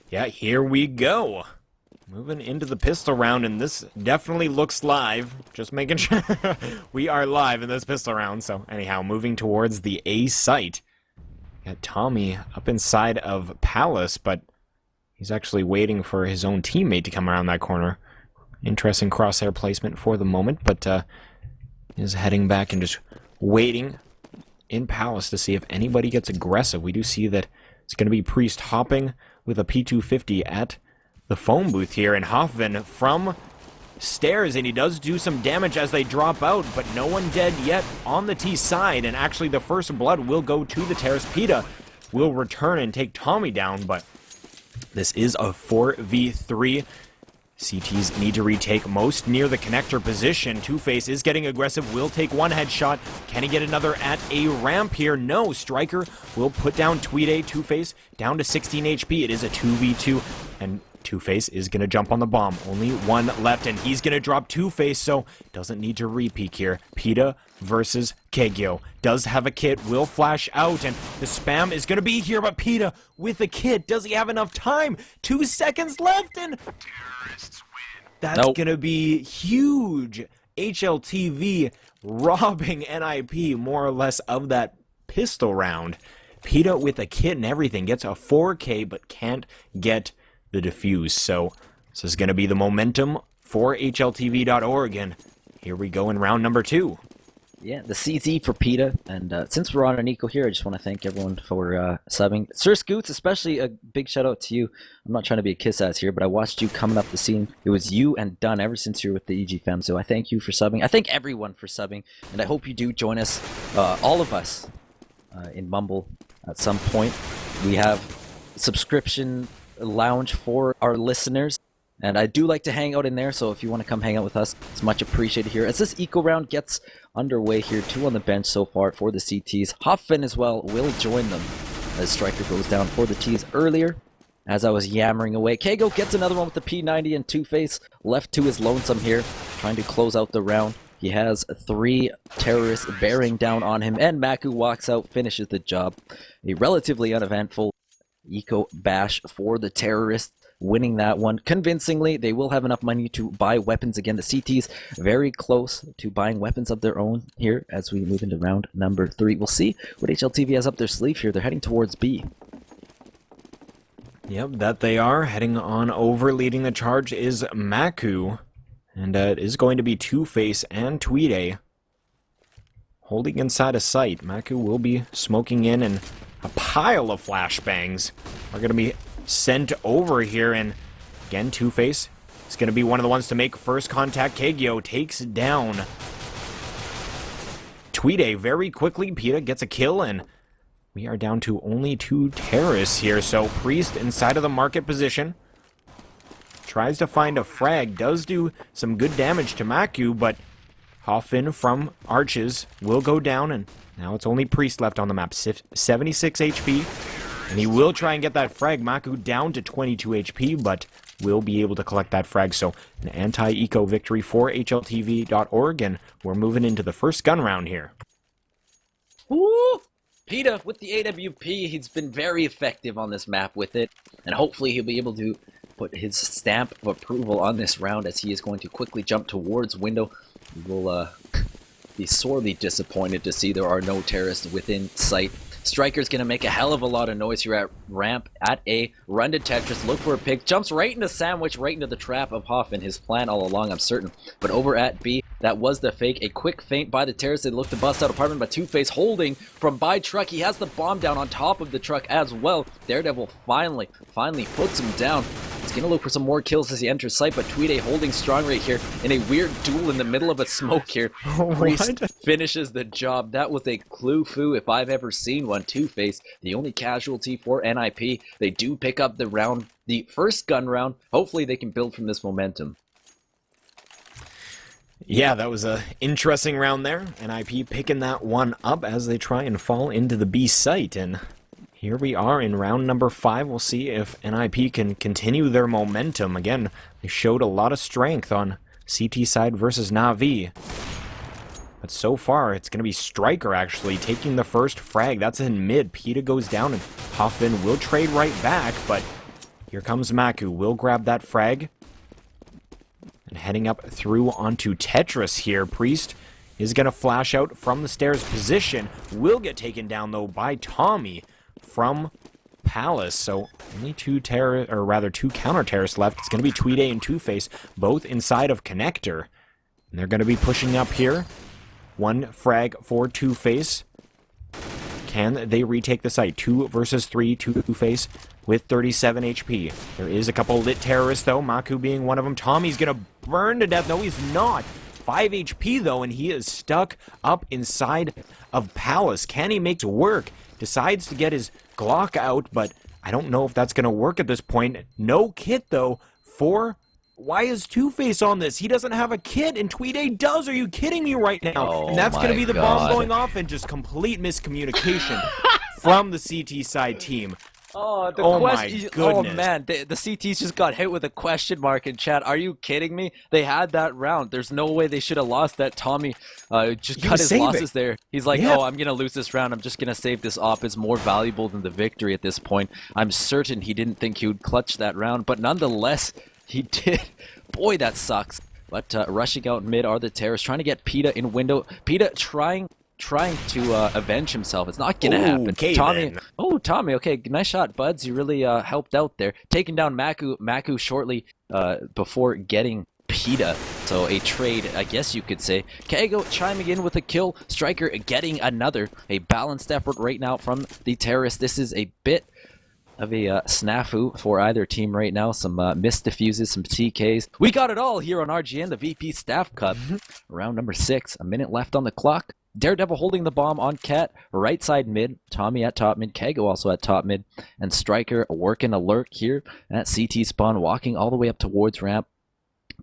Yeah, here we go. Moving into the pistol round, and this definitely looks live. Just making sure we are live in this pistol round. So anyhow, moving towards the A site. Got Tommy up inside of Palace, but He's actually waiting for his own teammate to come around that corner. Interesting crosshair placement for the moment, but is heading back and just waiting in Palace to see if anybody gets aggressive. We do see that it's going to be Priest hopping with a P250 at the phone booth here, and Hoffman from stairs, and he does do some damage as they drop out, but no one dead yet on the T side, and actually the first blood will go to the Terrace. PETA will return and take Tommy down, but this is a 4v3. CTs need to retake most near the connector position. Two-Face is getting aggressive, will take one headshot. Can he get another at a ramp here? No. Striker will put down Tweede. Two-Face down to 16 HP. It is a 2v2, and Two-Face is going to jump on the bomb. Only one left, and he's going to drop Two-Face, so doesn't need to re-peek here. PETA versus Kegyo. Does have a kit, will flash out, and the spam is going to be here, but PETA with the kit. Does he have enough time? 2 seconds left, and that's going to be huge. HLTV robbing NiP more or less of that pistol round. PETA with a kit and everything gets a 4K, but can't get the defuse. So this is going to be the momentum for HLTV.org, and here we go in round number 2. Yeah, the CZ for PETA, and since we're on an eco here, I just want to thank everyone for subbing. Sir Scoots, especially a big shout out to you. I'm not trying to be a kiss-ass here, but I watched you coming up the scene. It was you and Dunn ever since you were with the EG fam, so I thank you for subbing. I thank everyone for subbing, and I hope you do join us, all of us, in Mumble at some point. We have subscription lounge for our listeners, and I do like to hang out in there, so if you want to come hang out with us, it's much appreciated here. As this eco round gets underway here, 2 on the bench so far for the CTs. Hoffman as well will join them as Striker goes down for the Ts earlier. As I was yammering away, Kego gets another one with the P90, and Two-Face left to his lonesome here, trying to close out the round. He has 3 terrorists bearing down on him, and Maku walks out, finishes the job. A relatively uneventful eco bash for the terrorists, winning that one convincingly. They will have enough money to buy weapons again. The CTs very close to buying weapons of their own here as we move into round number 3. We'll see what HLTV has up their sleeve here. They're heading towards B. Yep, that they are. Heading on over. Leading the charge is Maku, and it is going to be Two-Face and Tweede holding inside a sight. Maku will be smoking in, and a pile of flashbangs are going to be sent over here, and again, Two-Face is going to be one of the ones to make first contact. Kegyo takes down Tweede very quickly. PETA gets a kill, and we are down to only 2 terrorists here. So Priest inside of the market position tries to find a frag, does do some good damage to Maku, but Hoffman from Arches will go down, and now it's only Priest left on the map. 76 HP. And he will try and get that frag. Maku down to 22 HP, but will be able to collect that frag. So an anti-eco victory for HLTV.org, and we're moving into the first gun round here. Woo! PETA with the AWP, he's been very effective on this map with it, and hopefully he'll be able to put his stamp of approval on this round as he is going to quickly jump towards window. He will be sorely disappointed to see there are no terrorists within sight. Striker's gonna make a hell of a lot of noise here at ramp, at A, run to Tetris, look for a pick, jumps right into Sandwich, right into the trap of Hoffman, his plan all along, I'm certain. But over at B, that was the fake, a quick feint by the terrorists. They look to bust out apartment, but Two-Face holding from by truck. He has the bomb down on top of the truck as well. Daredevil finally puts him down. He's gonna look for some more kills as he enters sight, but Tweede holding strong right here in a weird duel in the middle of a smoke here. Priest finishes the job. That was a clue-foo if I've ever seen one. Two-Face, the only casualty for NiP. They do pick up the round, the first gun round. Hopefully they can build from this momentum. Yeah, that was a interesting round there. NiP picking that one up as they try and fall into the B site, and here we are in round number 5. We'll see if NiP can continue their momentum. Again, they showed a lot of strength on CT side versus Na'Vi. But so far, it's going to be Striker actually taking the first frag. That's in mid. PETA goes down, and Hoffman will trade right back, but here comes Maku. Will grab that frag. And heading up through onto Tetris here. Priest is going to flash out from the stairs position. Will get taken down, though, by Tommy from Palace, so only two counter-terrorists left. It's going to be Tweeday and Two-Face, both inside of Connector. And they're going to be pushing up here. One frag for Two-Face. Can they retake the site? 2 versus 3, Two-Face with 37 HP. There is a couple lit terrorists, though, Maku being one of them. Tommy's going to burn to death. No, he's not. 5 HP, though, and he is stuck up inside of Palace. Can he make it work? Decides to get his Glock out, but I don't know if that's going to work at this point. No kit, though, for... Why is Two-Face on this? He doesn't have a kit, and Tweeday does. Are you kidding me right now? Oh, and that's going to be the bomb God. going off, and just complete miscommunication from the CT side team. Oh, my goodness. Oh, man. The CTs just got hit with a question mark in chat. Are you kidding me? They had that round. There's no way they should have lost that. Tommy just cut his losses there. He's like, oh, I'm going to lose this round. I'm just going to save this op. It's more valuable than the victory at this point. I'm certain he didn't think he would clutch that round, but nonetheless, he did. Boy, that sucks. But rushing out mid are the terrorists, trying to get PETA in window. PETA trying to avenge himself. It's not gonna happen. Okay, Tommy. then. Oh, Tommy. Okay, nice shot, Buds. You really helped out there, taking down Maku shortly before getting PETA. So a trade, I guess you could say. Kago chiming in with a kill. Striker getting another. A balanced effort right now from the terrorists. This is a bit of a snafu for either team right now. Some missed diffuses, some TKs. We got it all here on RGN, the VP Staff Cup. Round number 6. A minute left on the clock. Daredevil holding the bomb on Cat, right side mid. Tommy at top mid, Kago also at top mid, and Striker working a lurk here at CT spawn, walking all the way up towards ramp.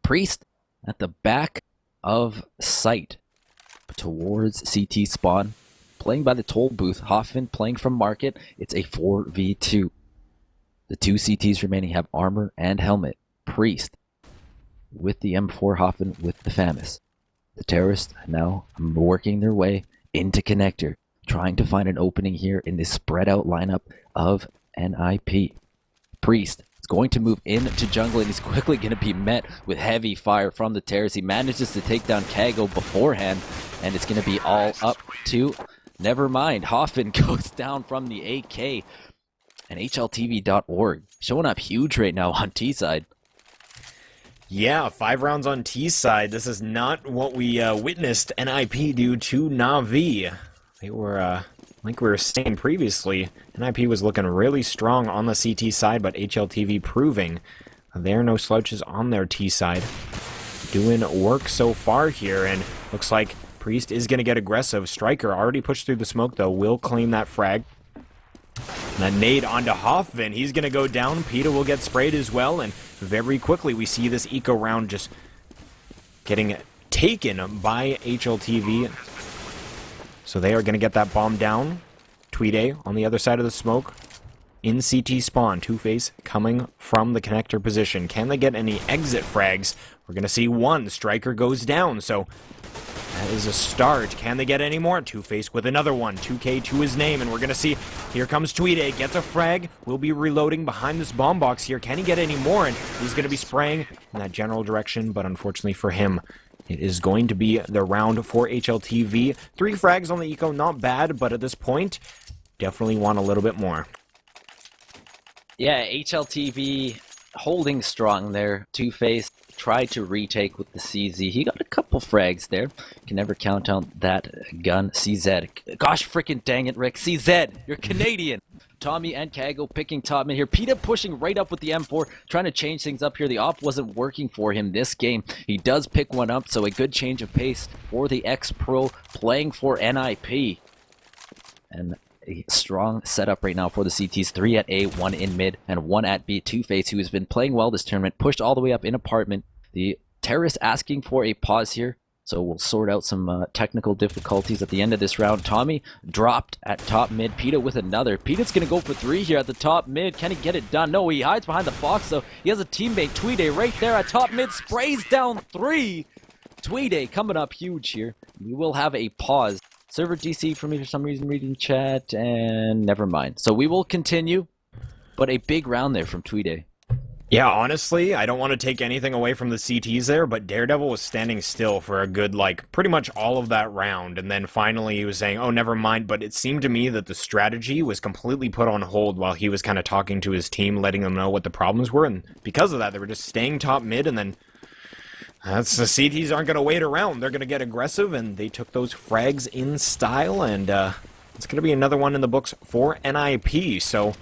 Priest at the back of site towards CT spawn, playing by the toll booth. Hoffman playing from market. It's a 4v2. The 2 CTs remaining have armor and helmet. Priest with the M4, Hoffman with the FAMAS. The terrorists now working their way into Connector, trying to find an opening here in this spread out lineup of NiP. Priest is going to move into jungle, and he's quickly going to be met with heavy fire from the terrorists. He manages to take down Kago beforehand, and it's going to be all up to... Never mind. Hoffman goes down from the AK. And HLTV.org showing up huge right now on T side. Yeah, 5 rounds on T side. This is not what we witnessed NiP do to Na'Vi. They were, like we were saying previously, NiP was looking really strong on the CT side, but HLTV proving there are no slouches on their T side. Doing work so far here, and looks like Priest is going to get aggressive. Striker already pushed through the smoke, though. Will claim that frag. And a nade onto Hoffman. He's going to go down. PETA will get sprayed as well. And very quickly, we see this eco round just getting taken by HLTV. So they are going to get that bomb down. Tweeday on the other side of the smoke. In CT spawn. Two-Face coming from the connector position. Can they get any exit frags? We're going to see one. Striker goes down. So... that is a start. Can they get any more? Two-Face with another one. 2K to his name, and we're going to see. Here comes Tweeday. Gets a frag. Will be reloading behind this bomb box here. Can he get any more? And he's going to be spraying in that general direction, but unfortunately for him, it is going to be the round for HLTV. 3 frags on the eco, not bad, but at this point, definitely want a little bit more. Yeah, HLTV holding strong there. Two-Face tried to retake with the CZ. He got a couple frags there. Can never count out that gun. CZ. Gosh freaking dang it, Rick. CZ, you're Canadian. Tommy and Kago picking top mid here. PETA pushing right up with the M4, trying to change things up here. The op wasn't working for him this game. He does pick one up, so a good change of pace for the ex-pro playing for NiP. And a strong setup right now for the CTs. 3 at A, 1 in mid, and 1 at B. Two-Face, who has been playing well this tournament, pushed all the way up in apartment. The terrorists asking for a pause here, so we'll sort out some technical difficulties at the end of this round. Tommy dropped at top mid. PETA with another. PETA's going to go for 3 here at the top mid. Can he get it done? No, he hides behind the box, though. He has a teammate, Tweeday, right there at top mid. Sprays down 3. Tweeday coming up huge here. We will have a pause. Server DC for me for some reason reading chat, and never mind. So we will continue, but a big round there from Tweeday. Yeah, honestly, I don't want to take anything away from the CTs there, but Daredevil was standing still for a good, like, pretty much all of that round, and then finally he was saying, oh, never mind, but it seemed to me that the strategy was completely put on hold while he was kind of talking to his team, letting them know what the problems were, and because of that, they were just staying top mid, and then the CTs aren't going to wait around. They're going to get aggressive, and they took those frags in style, and it's going to be another one in the books for NiP, so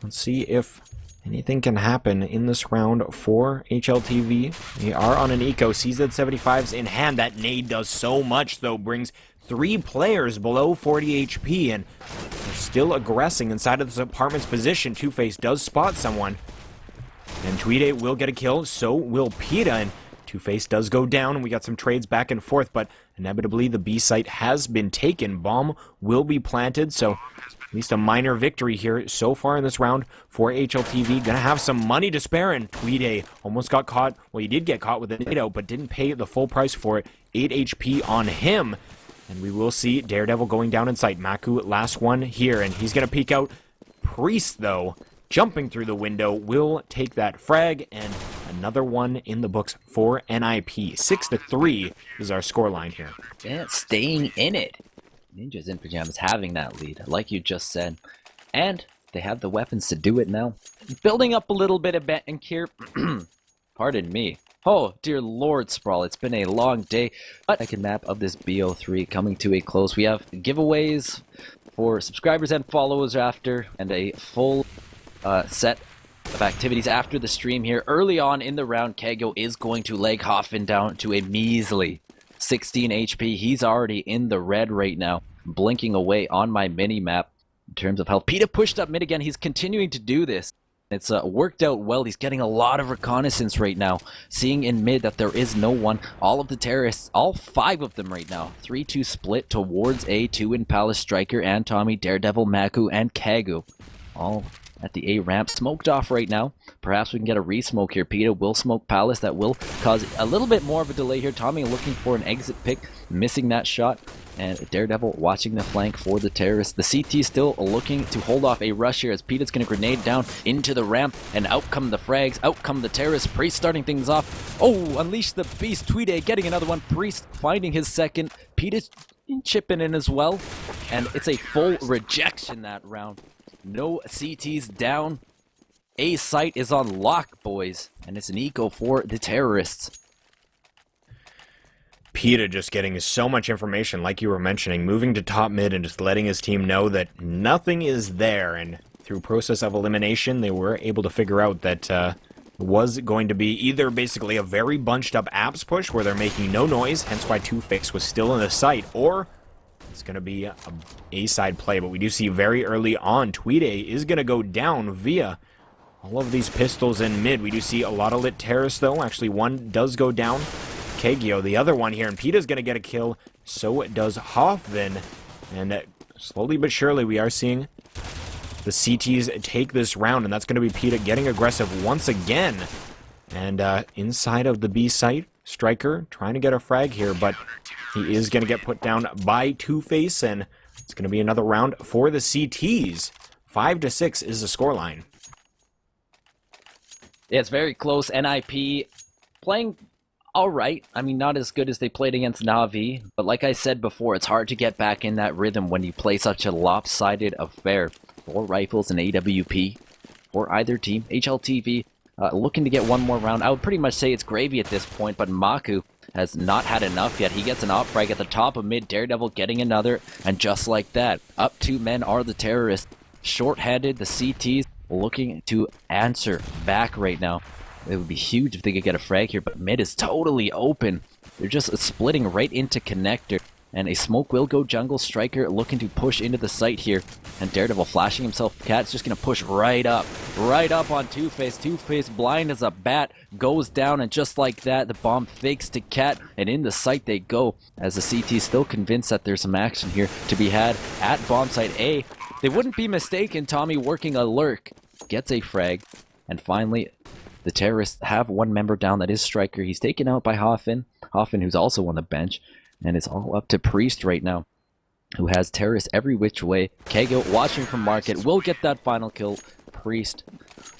let's see if anything can happen in this round for HLTV. They are on an eco. CZ75's in hand. That nade does so much, though. Brings 3 players below 40 HP, and they're still aggressing inside of this apartment's position. Two-Face does spot someone, and Tweedy will get a kill. So will Peta, and Two-Face does go down, and we got some trades back and forth, but inevitably the B site has been taken. Bomb will be planted, so at least a minor victory here so far in this round for HLTV. Gonna have some money to spare, and Tweedy almost got caught. Well, he did get caught with a nade out, but didn't pay the full price for it. 8 HP on him. And we will see Daredevil going down in sight. Maku, last one here, and he's gonna peek out. Priest, though, jumping through the window, will take that frag, and another one in the books for NiP. 6-3 is our scoreline here. Yeah, staying in it. Ninjas in Pajamas having that lead, like you just said. And they have the weapons to do it now. Building up a little bit of betting here. Pardon me. Oh, dear Lord, Sprawll, it's been a long day. But second map of this bo3 coming to a close. We have giveaways for subscribers and followers after, and a full set of activities after the stream here. Early on in the round, Kego is going to leg Hoffman down to a measly 16 HP. He's already in the red right now, blinking away on my mini-map in terms of health. Peta pushed up mid again. He's continuing to do this. It's worked out well. He's getting a lot of reconnaissance right now, seeing in mid that there is no one. All of the terrorists, all 5 of them right now, 3-2 split towards A2 in Palace Striker and Tommy, Daredevil, Maku, and Kagu. All at the A ramp, smoked off right now. Perhaps we can get a re-smoke here. Peta will smoke Palace. That will cause a little bit more of a delay here. Tommy looking for an exit pick, missing that shot. And Daredevil watching the flank for the terrorists. The CT still looking to hold off a rush here as Peta's going to grenade down into the ramp. And out come the frags, out come the terrorists. Priest starting things off. Oh, unleash the beast. Tweedy getting another one. Priest finding his second. Peta's chipping in as well. And it's a full rejection that round. No CTs down. A site is on lock, boys. And it's an eco for the terrorists. Peta just getting so much information, like you were mentioning, moving to top mid and just letting his team know that nothing is there. And through process of elimination, they were able to figure out that it was going to be either basically a very bunched up apps push where they're making no noise, hence why Two-Face was still in the site, or it's going to be a A-side play. But we do see very early on, Tweedy is going to go down via all of these pistols in mid. We do see a lot of lit terrorists, though. Actually, one does go down. Kagio, the other one here, and Peta's going to get a kill. So does Hoffman. And slowly but surely, we are seeing the CTs take this round, and that's going to be Peta getting aggressive once again. And inside of the B site, Striker trying to get a frag here, but he is going to get put down by Two-Face, and it's going to be another round for the CTs. 5-6 is the scoreline. Yeah, it's very close. NiP playing all right. I mean, not as good as they played against Na'Vi, but like I said before, it's hard to get back in that rhythm when you play such a lopsided affair. 4 rifles and AWP for either team. HLTV looking to get one more round. I would pretty much say it's gravy at this point, but Maku has not had enough yet. He gets an op frag at the top of mid. Daredevil getting another, and just like that, up 2 men are the terrorists. Short-handed, the CTs looking to answer back right now. It would be huge if they could get a frag here, but mid is totally open. They're just splitting right into connector. And a smoke will go jungle. Striker looking to push into the site here. And Daredevil flashing himself. Cat's just going to push right up on Two-Face. Two-Face blind as a bat goes down, and just like that, the bomb fakes to Cat, and in the site they go. As the CT is still convinced that there's some action here to be had at bomb site A. They wouldn't be mistaken. Tommy working a lurk. Gets a frag. And finally, the terrorists have one member down. That is Striker. He's taken out by Hoffman. Hoffman, who's also on the bench. And it's all up to Priest right now, who has terrorists every which way. Kago watching from market will get that final kill. Priest,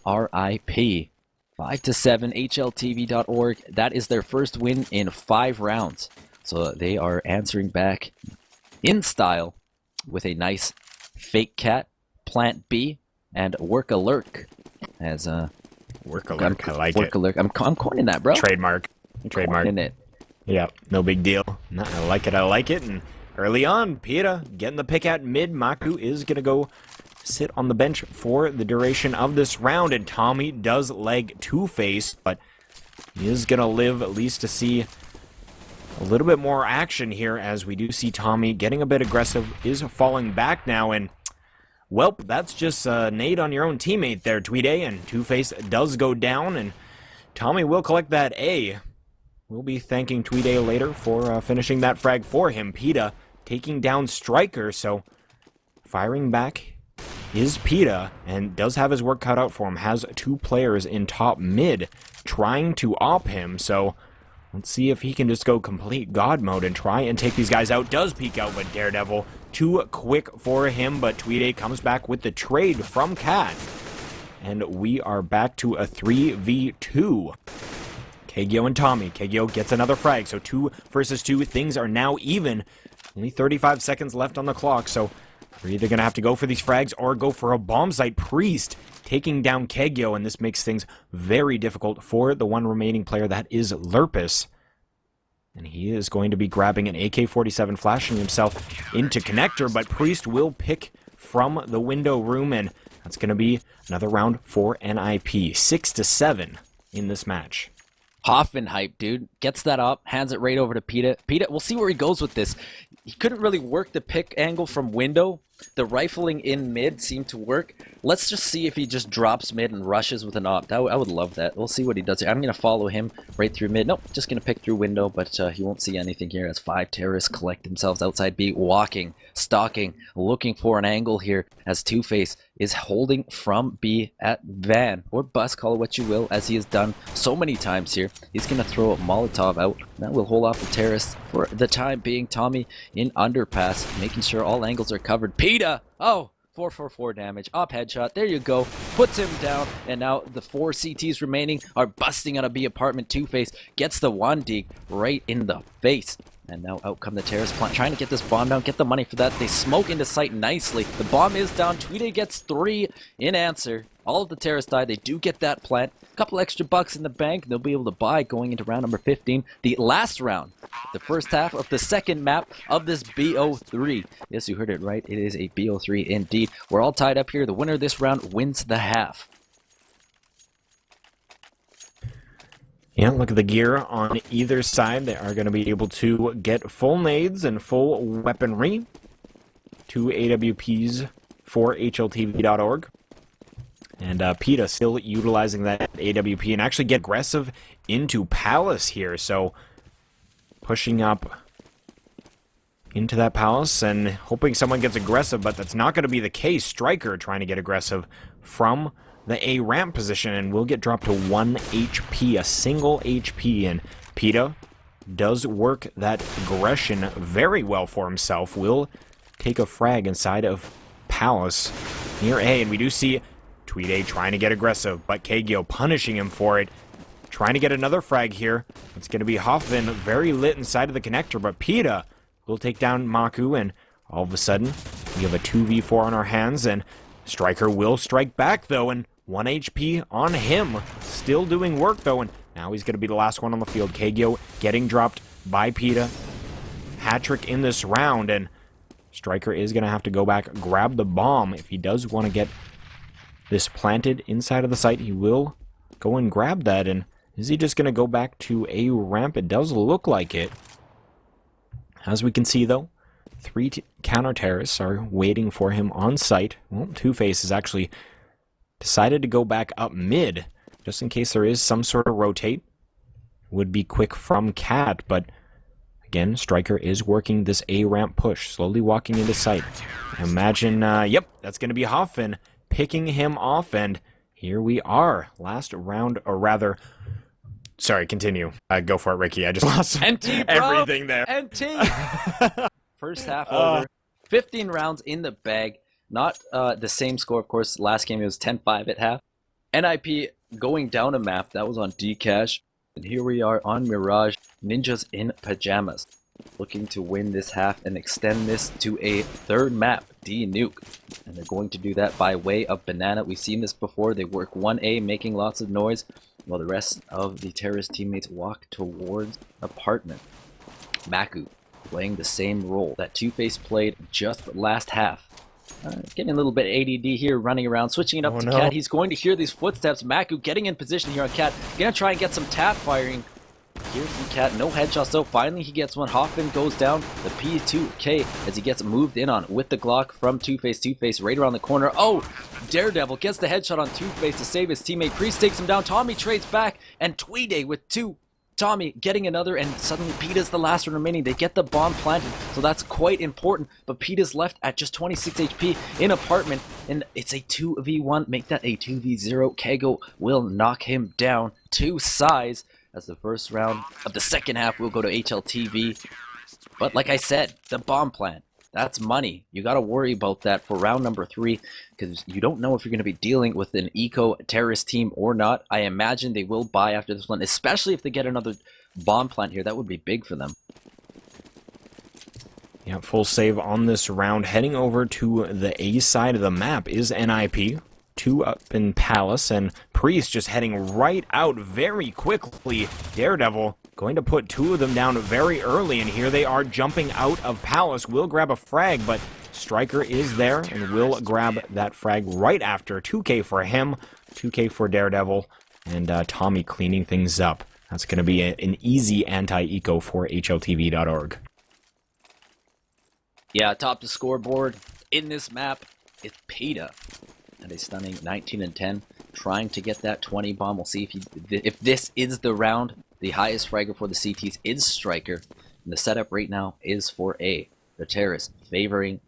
RIP. 5-7, HLTV.org. That is their first win in 5 rounds. So they are answering back in style with a nice fake cat, plant B, and work alert. As Work alert, I like work it. alert. I'm coining that, bro. Trademark. Coining it. Yeah, no big deal. No, I like it. And early on, Pita getting the pick at mid. Maku is going to go sit on the bench for the duration of this round. And Tommy does leg Two-Face, but he is going to live at least to see a little bit more action here, as we do see Tommy getting a bit aggressive, is falling back now. And, welp, that's just nade on your own teammate there, Tweeday. And Two-Face does go down, and Tommy will collect that A. We'll be thanking Tweeday later for finishing that frag for him. Pita taking down Striker, so firing back is Pita, and does have his work cut out for him. Has 2 players in top mid trying to op him, so let's see if he can just go complete God mode and try and take these guys out. Does peek out, but Daredevil too quick for him, but Tweeday comes back with the trade from Cat. And we are back to a 3v2. Kagyo and Tommy. Kagyo gets another frag, so 2 versus 2. Things are now even. Only 35 seconds left on the clock, so we're either going to have to go for these frags or go for a bomb site. Priest taking down Kagyo, and this makes things very difficult for the one remaining player, that is Lurpus. And he is going to be grabbing an AK-47, flashing himself into connector, but Priest will pick from the window room, and that's going to be another round for NiP. 6-7 in this match. Hoffman hype, dude. Gets that up, hands it right over to Pita. Pita, we'll see where he goes with this. He couldn't really work the pick angle from window. The rifling in mid seemed to work. Let's just see if he just drops mid and rushes with an op. I would love that. We'll see what he does here. I'm going to follow him right through mid. Nope, just going to pick through window, but he won't see anything here as 5 terrorists collect themselves outside B, walking, stalking, looking for an angle here as Two-Face is holding from B at van, or bus, call it what you will, as he has done so many times here. He's going to throw a Molotov out. That will hold off the terrorists for the time being. Tommy in underpass, making sure all angles are covered. Pita! Oh! 444 damage, up headshot, there you go, puts him down, and now the 4 CTs remaining are busting out of B apartment. Two-Face gets the 1D right in the face, and now out come the terrorist plant, trying to get this bomb down, get the money for that. They smoke into sight nicely, the bomb is down, Tweeday gets 3 in answer. All of the terrorists die, they do get that plant, a couple extra bucks in the bank, they'll be able to buy going into round number 15, the last round, the first half of the second map of this bo3. Yes, you heard it right, it is a bo3 indeed. We're all tied up here, the winner of this round wins the half. Yeah, look at the gear on either side. They are going to be able to get full nades and full weaponry. 2 AWPs for HLTV.org. And Pita still utilizing that AWP and actually get aggressive into Palace here. So pushing up into that Palace and hoping someone gets aggressive, but that's not going to be the case. Striker trying to get aggressive from the A ramp position and will get dropped to 1 HP, a single HP. And Pita does work that aggression very well for himself. Will take a frag inside of Palace near A, and we do see Tweeday trying to get aggressive, but Kagyo punishing him for it. Trying to get another frag here. It's going to be Hoffman, very lit inside of the connector, but Pita will take down Maku, and all of a sudden, we have a 2v4 on our hands, and Striker will strike back, though, and 1 HP on him. Still doing work, though, and now he's going to be the last one on the field. Kagyo getting dropped by Pita. Hat-trick in this round, and Striker is going to have to go back, grab the bomb. If he does want to get this planted inside of the site, he will go and grab that. And is he just going to go back to A ramp? It does look like it. As we can see, though, 3 counter-terrorists are waiting for him on site. Well, Two-Face has actually decided to go back up mid, just in case there is some sort of rotate. Would be quick from Cat, but again, Striker is working this A ramp push, slowly walking into sight. Imagine, yep, that's going to be Hoffman picking him off, and here we are. Last round, or rather, sorry, continue. Go for it, Ricky. I just lost NT, everything there. NT! First half over. 15 rounds in the bag. Not the same score, of course. Last game it was 10-5 at half. NiP going down a map. That was on Dcash. And here we are on Mirage. Ninjas in pajamas. Looking to win this half and extend this to a third map, D-Nuke. And they're going to do that by way of Banana. We've seen this before. They work 1A, making lots of noise, while the rest of the terrorist teammates walk towards apartment. Maku playing the same role that Two-Face played just last half. Getting a little bit ADD here, running around, switching it up to Cat. He's going to hear these footsteps. Maku getting in position here on Cat. Gonna try and get some tap firing here from Cat. No headshots though. Finally he gets one. Hoffman goes down the P2K as he gets moved in on with the Glock from Two-Face. Two-Face right around the corner. Oh! Daredevil gets the headshot on Two-Face to save his teammate. Priest takes him down. Tommy trades back, and Tweeday with two. Tommy getting another, and suddenly Peta's the last one remaining. They get the bomb planted, so that's quite important. But Peta's left at just 26 HP in apartment, and it's a 2v1. Make that a 2v0. Kego will knock him down to size as the first round of the second half will go to HLTV. But like I said, the bomb plant. That's money. You got to worry about that for round number 3 because you don't know if you're going to be dealing with an eco-terrorist team or not. I imagine they will buy after this one, especially if they get another bomb plant here. That would be big for them. Yeah, full save on this round. Heading over to the A side of the map is NiP. 2 up in Palace, and Priest just heading right out very quickly. Daredevil going to put 2 of them down very early, and here they are jumping out of Palace. Will grab a frag, but Striker is there and will grab that frag right after. 2K for him, 2K for Daredevil, and Tommy cleaning things up. That's going to be an easy anti-eco for HLTV.org. Yeah, top the scoreboard in this map, it's Peta. And a stunning 19-10, trying to get that 20 bomb. We'll see if this is the round. The highest fragger for the CTs is Striker. And the setup right now is for A. The terrorists favoring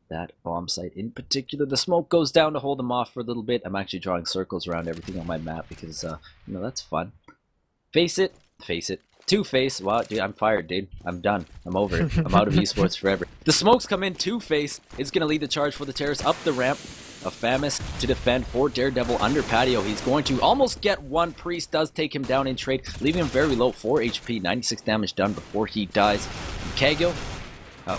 that bomb site in particular. The smoke goes down to hold them off for a little bit. I'm actually drawing circles around everything on my map because, you know, that's fun. Face it. Two-Face, wow, dude, I'm fired, dude. I'm done. I'm over it. I'm out of esports forever. The smokes come in. Two-Face is going to lead the charge for the terrorists up the ramp. A Famis to defend for Daredevil under patio. He's going to almost get one. Priest does take him down in trade, leaving him very low, 4 HP, 96 damage done before he dies. Kego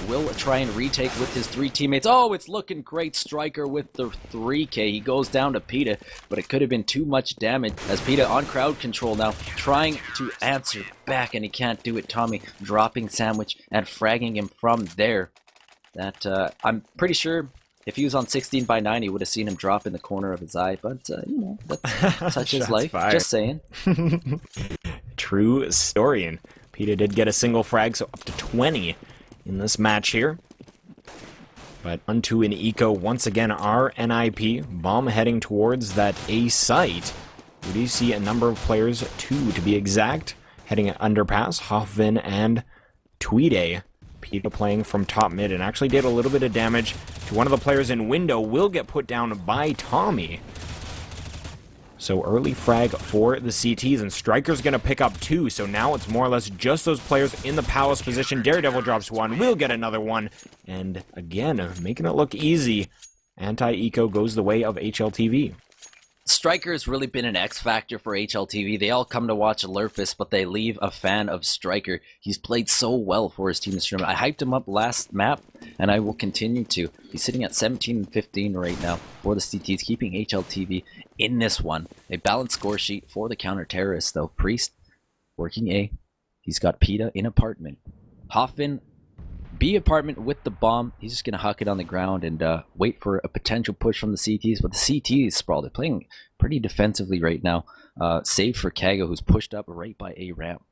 will try and retake with his 3 teammates. Oh, it's looking great. Striker with the 3K. He goes down to Peta, but it could have been too much damage as Peta on crowd control now, trying to answer back, and he can't do it. Tommy dropping sandwich and fragging him from there. That, I'm pretty sure if he was on 16 by 9, he would have seen him drop in the corner of his eye, but, you know, that's such his life. Fired. Just saying. True story, and Peta did get a single frag, so up to 20 in this match here. But onto an eco once again, our NiP. Bomb heading towards that A site. We do see a number of players, 2 to be exact, heading at underpass, Hoffman and Tweeday. Peta playing from top mid and actually did a little bit of damage to one of the players in window. Will get put down by Tommy. So early frag for the CTs, and Striker's going to pick up 2, so now it's more or less just those players in the Palace position. Daredevil drops 1, will get another one, and again, making it look easy. Anti-eco goes the way of HLTV. Striker has really been an X factor for HLTV. They all come to watch Lurfus, but they leave a fan of Striker. He's played so well for his team this tournament. I hyped him up last map, and I will continue to. He's sitting at 17-15 right now for the CTs, keeping HLTV in this one. A balanced score sheet for the counter-terrorists, though. Priest working A. He's got Peta in apartment. Hoffman B apartment with the bomb. He's just going to huck it on the ground and wait for a potential push from the CTs. But the CTs, Sprawll, they're playing pretty defensively right now. Save for Kago, who's pushed up right by A ramp.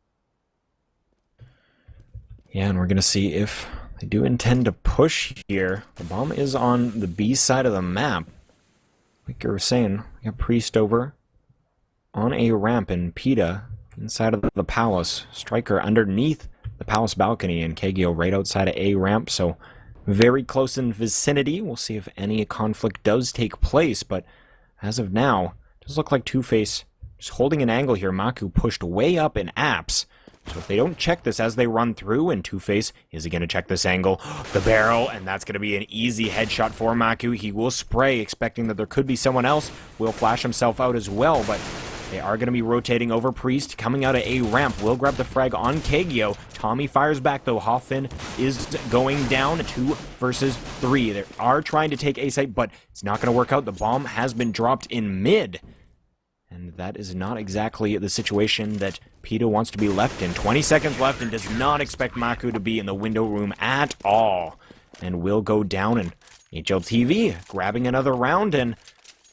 Yeah, and we're going to see if they do intend to push here. The bomb is on the B side of the map. Like you were saying, we got Priest over on A ramp and Peta inside of the Palace. Striker underneath the Palace balcony and Kagio right outside of A ramp, so very close in vicinity. We'll see if any conflict does take place, but as of now, it does look like Two-Face just holding an angle here. Maku pushed way up in apps, So if they don't check this as they run through, and Two-Face, is he going to check this angle? The barrel, and that's going to be an easy headshot for Maku. He will spray, expecting that there could be someone else. Will flash himself out as well, but they are going to be rotating over. Priest coming out of A ramp will grab the frag on Kagyo. Tommy fires back, though. Hoffman is going down. 2 versus 3. They are trying to take A site, but it's not going to work out. The bomb has been dropped in mid. And that is not exactly the situation that PETA wants to be left in. 20 seconds left and does not expect Maku to be in the window room at all. And will go down, and HLTV grabbing another round, and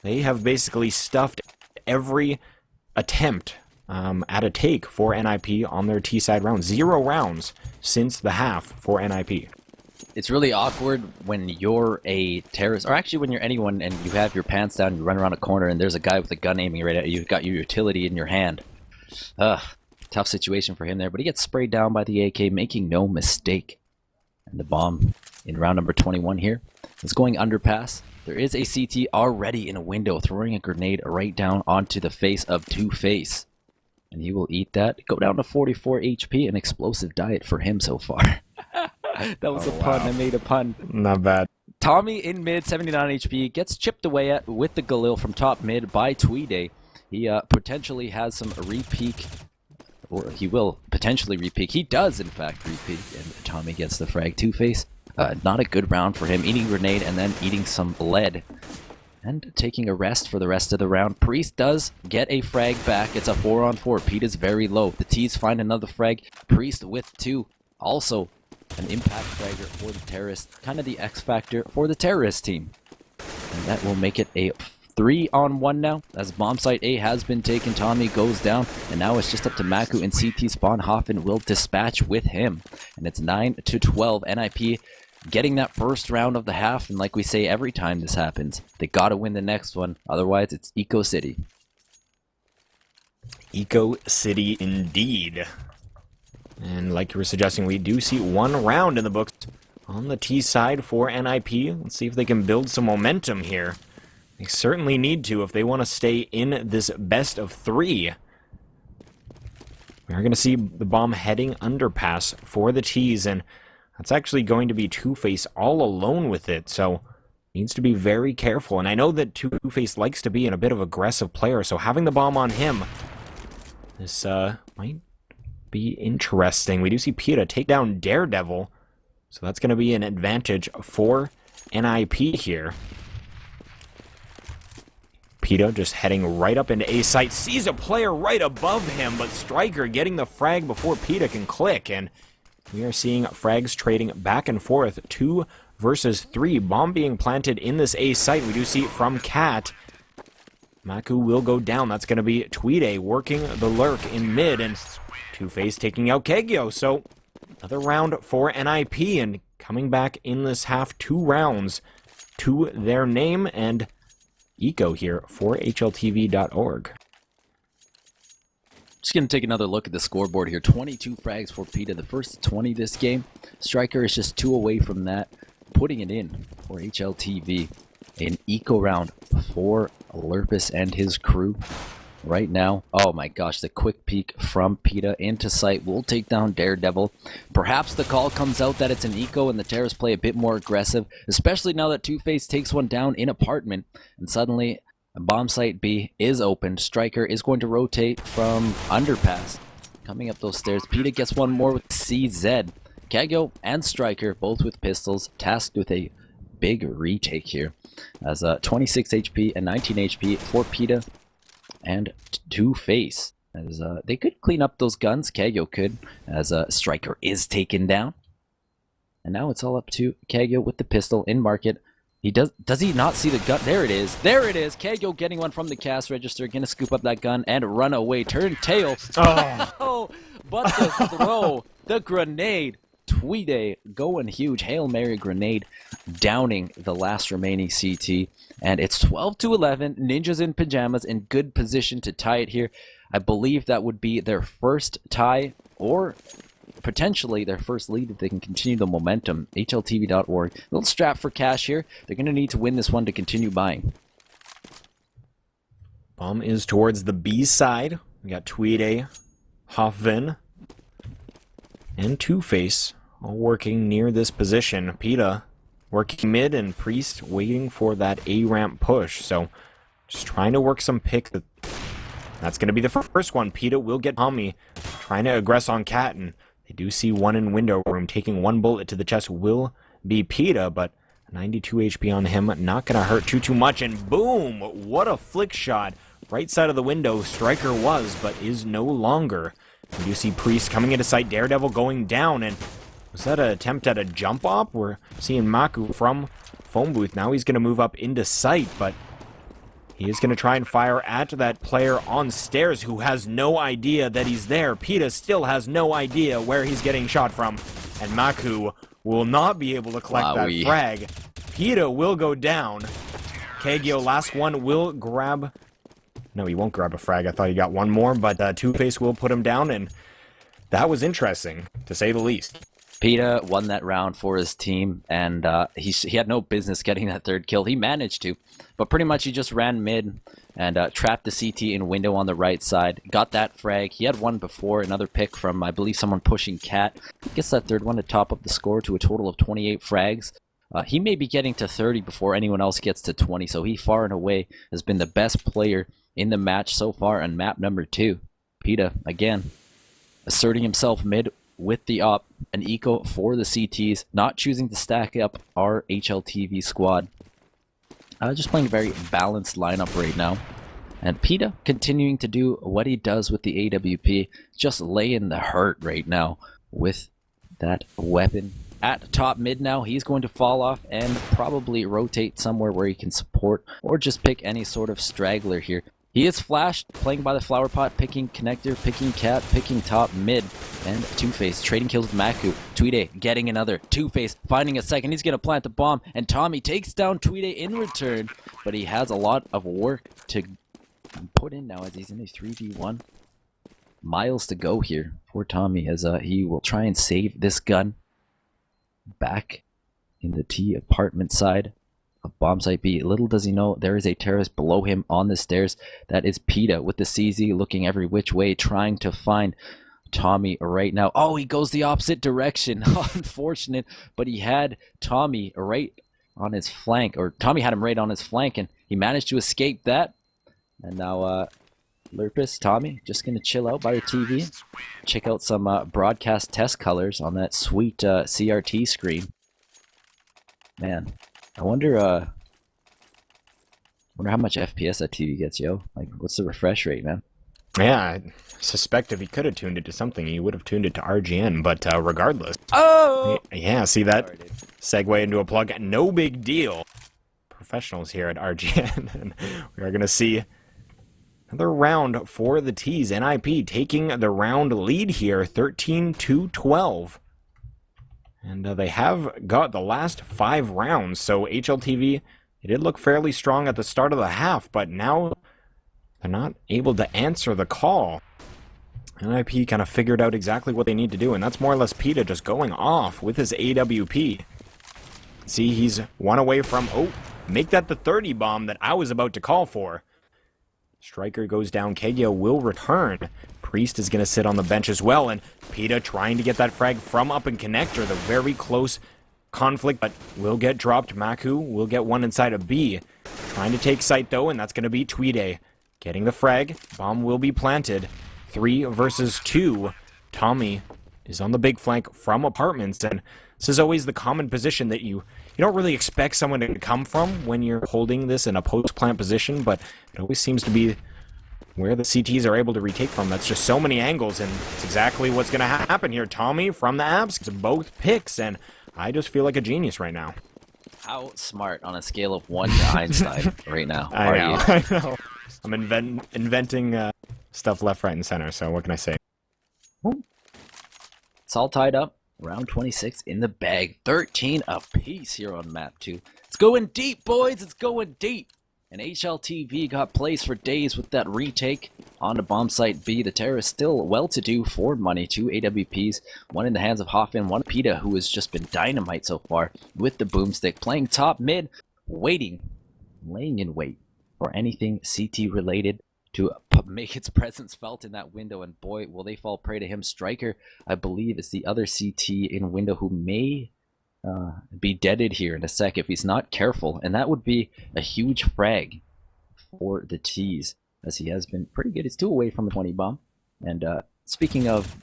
they have basically stuffed every attempt at a take for NiP on their T-side round. 0 rounds since the half for NiP. It's really awkward when you're a terrorist, or actually when you're anyone and you have your pants down, you run around a corner and there's a guy with a gun aiming right at you. You've got your utility in your hand. Tough situation for him there, but he gets sprayed down by the AK, making no mistake. And the bomb in round number 21 here is going underpass. There is a CT already in a window, throwing a grenade right down onto the face of Two-Face. And he will eat that. Go down to 44 HP, an explosive diet for him so far. That was a pun. I made a pun. Not bad. Tommy in mid, 79 HP, gets chipped away at with the Galil from top mid by Tweeday. He potentially has some re-peek, or he will potentially re-peek. He does, in fact, re-peek, and Tommy gets the frag. Two-Face, not a good round for him. Eating grenade and then eating some lead. And taking a rest for the rest of the round. Priest does get a frag back. It's a 4-on-4. Pete is very low. The T's find another frag. Priest with 2. Also, an impact fragger for the terrorist. Kind of the X factor for the terrorist team. And that will make it a 3-on-1 now. As bomb site A has been taken, Tommy goes down. And now it's just up to Maku and CT spawn. Hoffman will dispatch with him. And it's 9-12. NiP getting that first round of the half. And like we say every time this happens, they gotta win the next one. Otherwise, it's Eco City. Eco City indeed. And like you were suggesting, we do see 1 round in the books on the T side for NiP. Let's see if they can build some momentum here. They certainly need to if they want to stay in this best of 3. We're going to see the bomb heading underpass for the T's, and that's actually going to be Two-Face all alone with it, so needs to be very careful. And I know that Two-Face likes to be in a bit of aggressive player, so having the bomb on him, this might be interesting. We do see PETA take down Daredevil, so that's going to be an advantage for NiP here. PETA just heading right up into A site, sees a player right above him, but Striker getting the frag before PETA can click, and we are seeing frags trading back and forth. 2 versus 3. Bomb being planted in this A site. We do see it from Cat. Maku will go down. That's going to be Tweeday working the lurk in mid, and Two-Face taking out Kagyo. So another round for NiP, and coming back in this half, 2 rounds to their name, and Eco here for HLTV.org. Just going to take another look at the scoreboard here. 22 frags for PETA, the first 20 this game. Striker is just 2 away from that, putting it in for HLTV. An eco round for Lurpus and his crew right now. Oh my gosh, the quick peek from PETA into sight will take down Daredevil. Perhaps the call comes out that it's an eco and the terrorists play a bit more aggressive, especially now that Two-Face takes one down in apartment, and suddenly bomb site B is open. Striker is going to rotate from underpass. Coming up those stairs, PETA gets one more with CZ. Kagyo and Striker, both with pistols, tasked with a big retake here. As 26 HP and 19 HP for PETA and Two-Face. As they could clean up those guns, Kagyo could, as Striker is taken down. And now it's all up to Kagyo with the pistol in market. He does he not see the gun? There it is. There it is. Kagyo getting one from the cash register. Gonna scoop up that gun and run away. Turn tail. Oh, but the throw, the grenade. Tweeday going huge. Hail Mary grenade downing the last remaining CT. And it's 12-11. Ninjas in pajamas in good position to tie it here. I believe that would be their first tie, or potentially their first lead if they can continue the momentum. HLTV.org. A little strap for cash here. They're going to need to win this one to continue buying. Bomb is towards the B side. We got Tweeday, Hoffman, and Two-Face all working near this position. PETA working mid and Priest waiting for that A-ramp push. So just trying to work some pick. That's going to be the first one. PETA will get Tommy trying to aggress on Cat, and they do see one in window room. Taking one bullet to the chest will be PETA, but 92 HP on him, not going to hurt too much. And boom! What a flick shot. Right side of the window, Striker was, but is no longer. We do see Priest coming into sight, Daredevil going down, and was that an attempt at a jump op? We're seeing Maku from phone booth. Now he's going to move up into sight, but he is going to try and fire at that player on stairs who has no idea that he's there. PETA still has no idea where he's getting shot from, and Maku will not be able to collect that frag. PETA will go down. Kagyo, last one, will grab... No, he won't grab a frag. I thought he got one more, but Two-Face will put him down, and that was interesting, to say the least. PETA won that round for his team, and he had no business getting that third kill. He managed to, but pretty much he just ran mid and trapped the CT in window on the right side. Got that frag. He had one before, another pick from, I believe, someone pushing Cat. Gets that third one to top up the score to a total of 28 frags. He may be getting to 30 before anyone else gets to 20, so he far and away has been the best player in the match so far on map number 2. PETA, again, asserting himself mid with the op, an eco for the CTs, not choosing to stack up our HLTV squad. Just playing a very balanced lineup right now. And PETA continuing to do what he does with the AWP, just laying the hurt right now with that weapon. At top mid now, he's going to fall off and probably rotate somewhere where he can support or just pick any sort of straggler here. He is flashed, playing by the flower pot, picking connector, picking Cat, picking top mid, and Two-Face trading kills with Maku. Tweede getting another. Two-Face finding a second. He's going to plant the bomb, and Tommy takes down Tweede in return, but he has a lot of work to put in now as he's in a 3v1. Miles to go here for Tommy as he will try and save this gun back in the T apartment side of bomb site B. Little does he know there is a terrorist below him on the stairs. That is PETA with the CZ looking every which way, trying to find Tommy right now. Oh, he goes the opposite direction. Unfortunate, but he had Tommy right on his flank, or Tommy had him right on his flank, and he managed to escape that. And now Lurpus, Tommy, just gonna chill out by the TV, check out some broadcast test colors on that sweet CRT screen. Man, I wonder how much FPS that TV gets, yo. Like, what's the refresh rate, man? Yeah, I suspect if he could have tuned it to something, he would have tuned it to RGN, but regardless. Oh! Yeah, see that? Segue into a plug, no big deal. Professionals here at RGN, and we are going to see another round for the T's. NiP taking the round lead here, 13-12. And they have got the last 5 rounds, so HLTV, it did look fairly strong at the start of the half, but now they're not able to answer the call. NiP kind of figured out exactly what they need to do, and that's more or less PETA just going off with his AWP. See, he's one away from, oh, make that the 30 bomb that I was about to call for. Striker goes down, Kagyo will return. Priest is going to sit on the bench as well, and PETA trying to get that frag from up in connector. The very close conflict, but will get dropped. Maku will get one inside of B. Trying to take sight though, and that's going to be Tweede. Getting the frag. Bomb will be planted. 3 versus 2. Tommy is on the big flank from apartments, and this is always the common position that you don't really expect someone to come from when you're holding this in a post-plant position, but it always seems to be where the CTs are able to retake from. That's just so many angles, and it's exactly what's going to happen here. Tommy from the abs gets both picks, and I just feel like a genius right now. How smart on a scale of 1 to Einstein right now I know, I know. I'm inventing stuff left, right, and center, so what can I say? It's all tied up. Round 26 in the bag. 13 apiece here on map 2. It's going deep, boys. It's going deep. And HLTV got plays for days with that retake on the bomb site B. The terrorists still well-to-do for money. 2 AWPs, one in the hands of Hoffman, one PETA, who has just been dynamite so far with the boomstick, playing top mid, waiting, laying in wait for anything CT related to make its presence felt in that window, and boy, will they fall prey to him. Striker, I believe, is the other CT in window who may be deaded here in a sec if he's not careful, and that would be a huge frag for the T's, as he has been pretty good. He's 2 away from a 20 bomb, and speaking of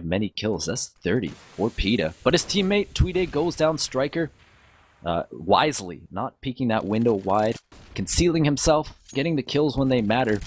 many kills, that's 30 for PETA. But his teammate Tweede goes down Striker wisely, not peeking that window wide, concealing himself, getting the kills when they matter,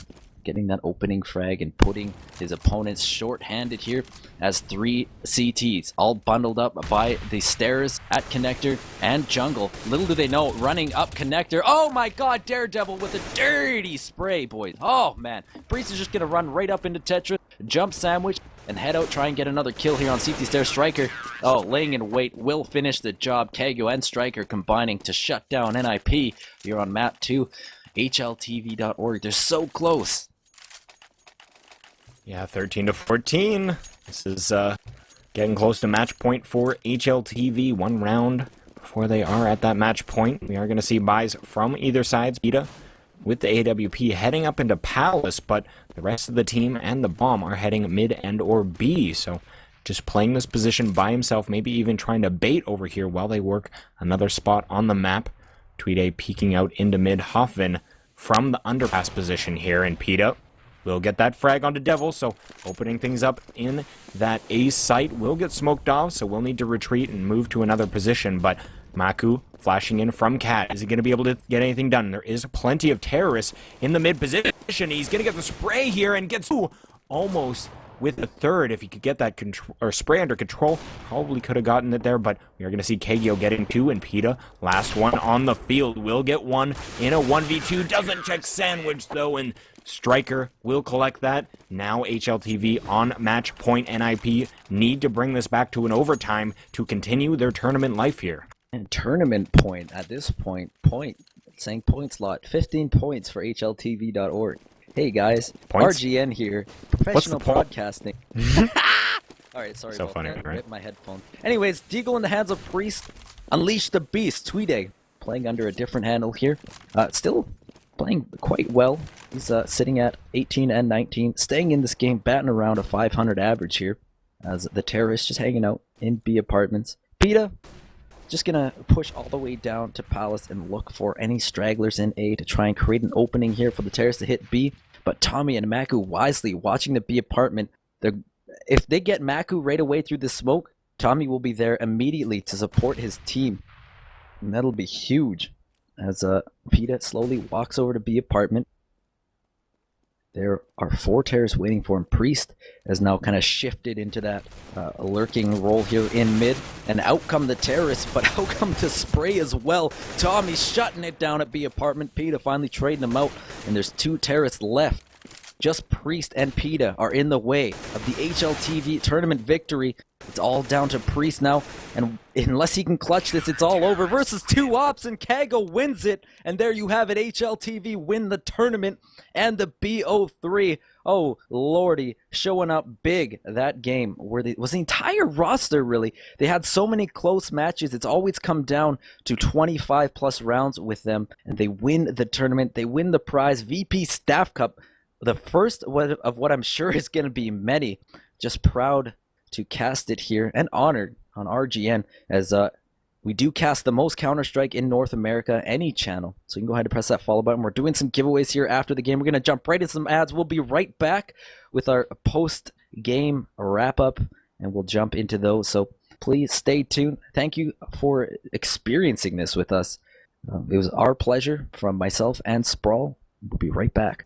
getting that opening frag and putting his opponents short-handed here as 3 CTs all bundled up by the stairs at connector and jungle. Little do they know, running up connector. Oh my god, Daredevil with a dirty spray, boys. Oh man, Priest is just gonna run right up into Tetris, jump sandwich, and head out, try and get another kill here on CT Stairs. Striker, oh, laying in wait, will finish the job. Kagyo and Striker combining to shut down NiP here on map 2. HLTV.org, they're so close. Yeah, 13 to 14. This is getting close to match point for HLTV. 1 round before they are at that match point. We are going to see buys from either side. PETA with the AWP heading up into Palace, but the rest of the team and the bomb are heading mid and or B. So just playing this position by himself, maybe even trying to bait over here while they work another spot on the map. Tweede peeking out into mid. Hoffman from the underpass position here, and PETA will get that frag onto Devil, so opening things up in that A site will get smoked off, so we'll need to retreat and move to another position. But Maku flashing in from Cat. Is he going to be able to get anything done? There is plenty of terrorists in the mid position. He's going to get the spray here and gets almost with the third. If he could get that spray under control, probably could have gotten it there, but we are going to see Kagyo getting 2, and PETA, last one on the field, will get 1 in a 1v2. Doesn't check sandwich, though, and Striker will collect that. Now HLTV on match point. NiP need to bring this back to an overtime to continue their tournament life here. And tournament point at this point, saying point slot, 15 points for HLTV.org. Hey guys, Points? RGN here, professional broadcasting. Alright, sorry so about funny, that, right? ripped my headphone. Anyways, Deagle in the hands of Priest, unleash the beast. Tweede playing under a different handle here. Still playing quite well. He's sitting at 18 and 19, staying in this game, batting around a 500 average here, as the terrorists just hanging out in B apartments. PETA just gonna push all the way down to Palace and look for any stragglers in A to try and create an opening here for the terrorists to hit B. But Tommy and Maku wisely watching the B apartment. If they get Maku right away through the smoke, Tommy will be there immediately to support his team, and that'll be huge. As PETA slowly walks over to B apartment. There are 4 terrorists waiting for him. Priest has now kind of shifted into that lurking role here in mid. And out come the terrorists, but out come the spray as well. Tommy's shutting it down at B apartment. PETA finally trading them out. And there's 2 terrorists left. Just Priest and PETA are in the way of the HLTV tournament victory. It's all down to Priest now, and unless he can clutch this, it's all over. Versus 2 ops, and Kago wins it. And there you have it, HLTV win the tournament and the bo3. Oh, lordy, showing up big that game. Was the entire roster, really. They had so many close matches. It's always come down to 25 plus rounds with them, and they win the tournament. They win the prize, VP Staff Cup. The first of what I'm sure is going to be many. Just proud to cast it here and honored on RGN, as we do cast the most Counter-Strike in North America, any channel. So you can go ahead and press that follow button. We're doing some giveaways here after the game. We're going to jump right into some ads. We'll be right back with our post-game wrap-up, and we'll jump into those. So please stay tuned. Thank you for experiencing this with us. It was our pleasure from myself and Sprawll. We'll be right back.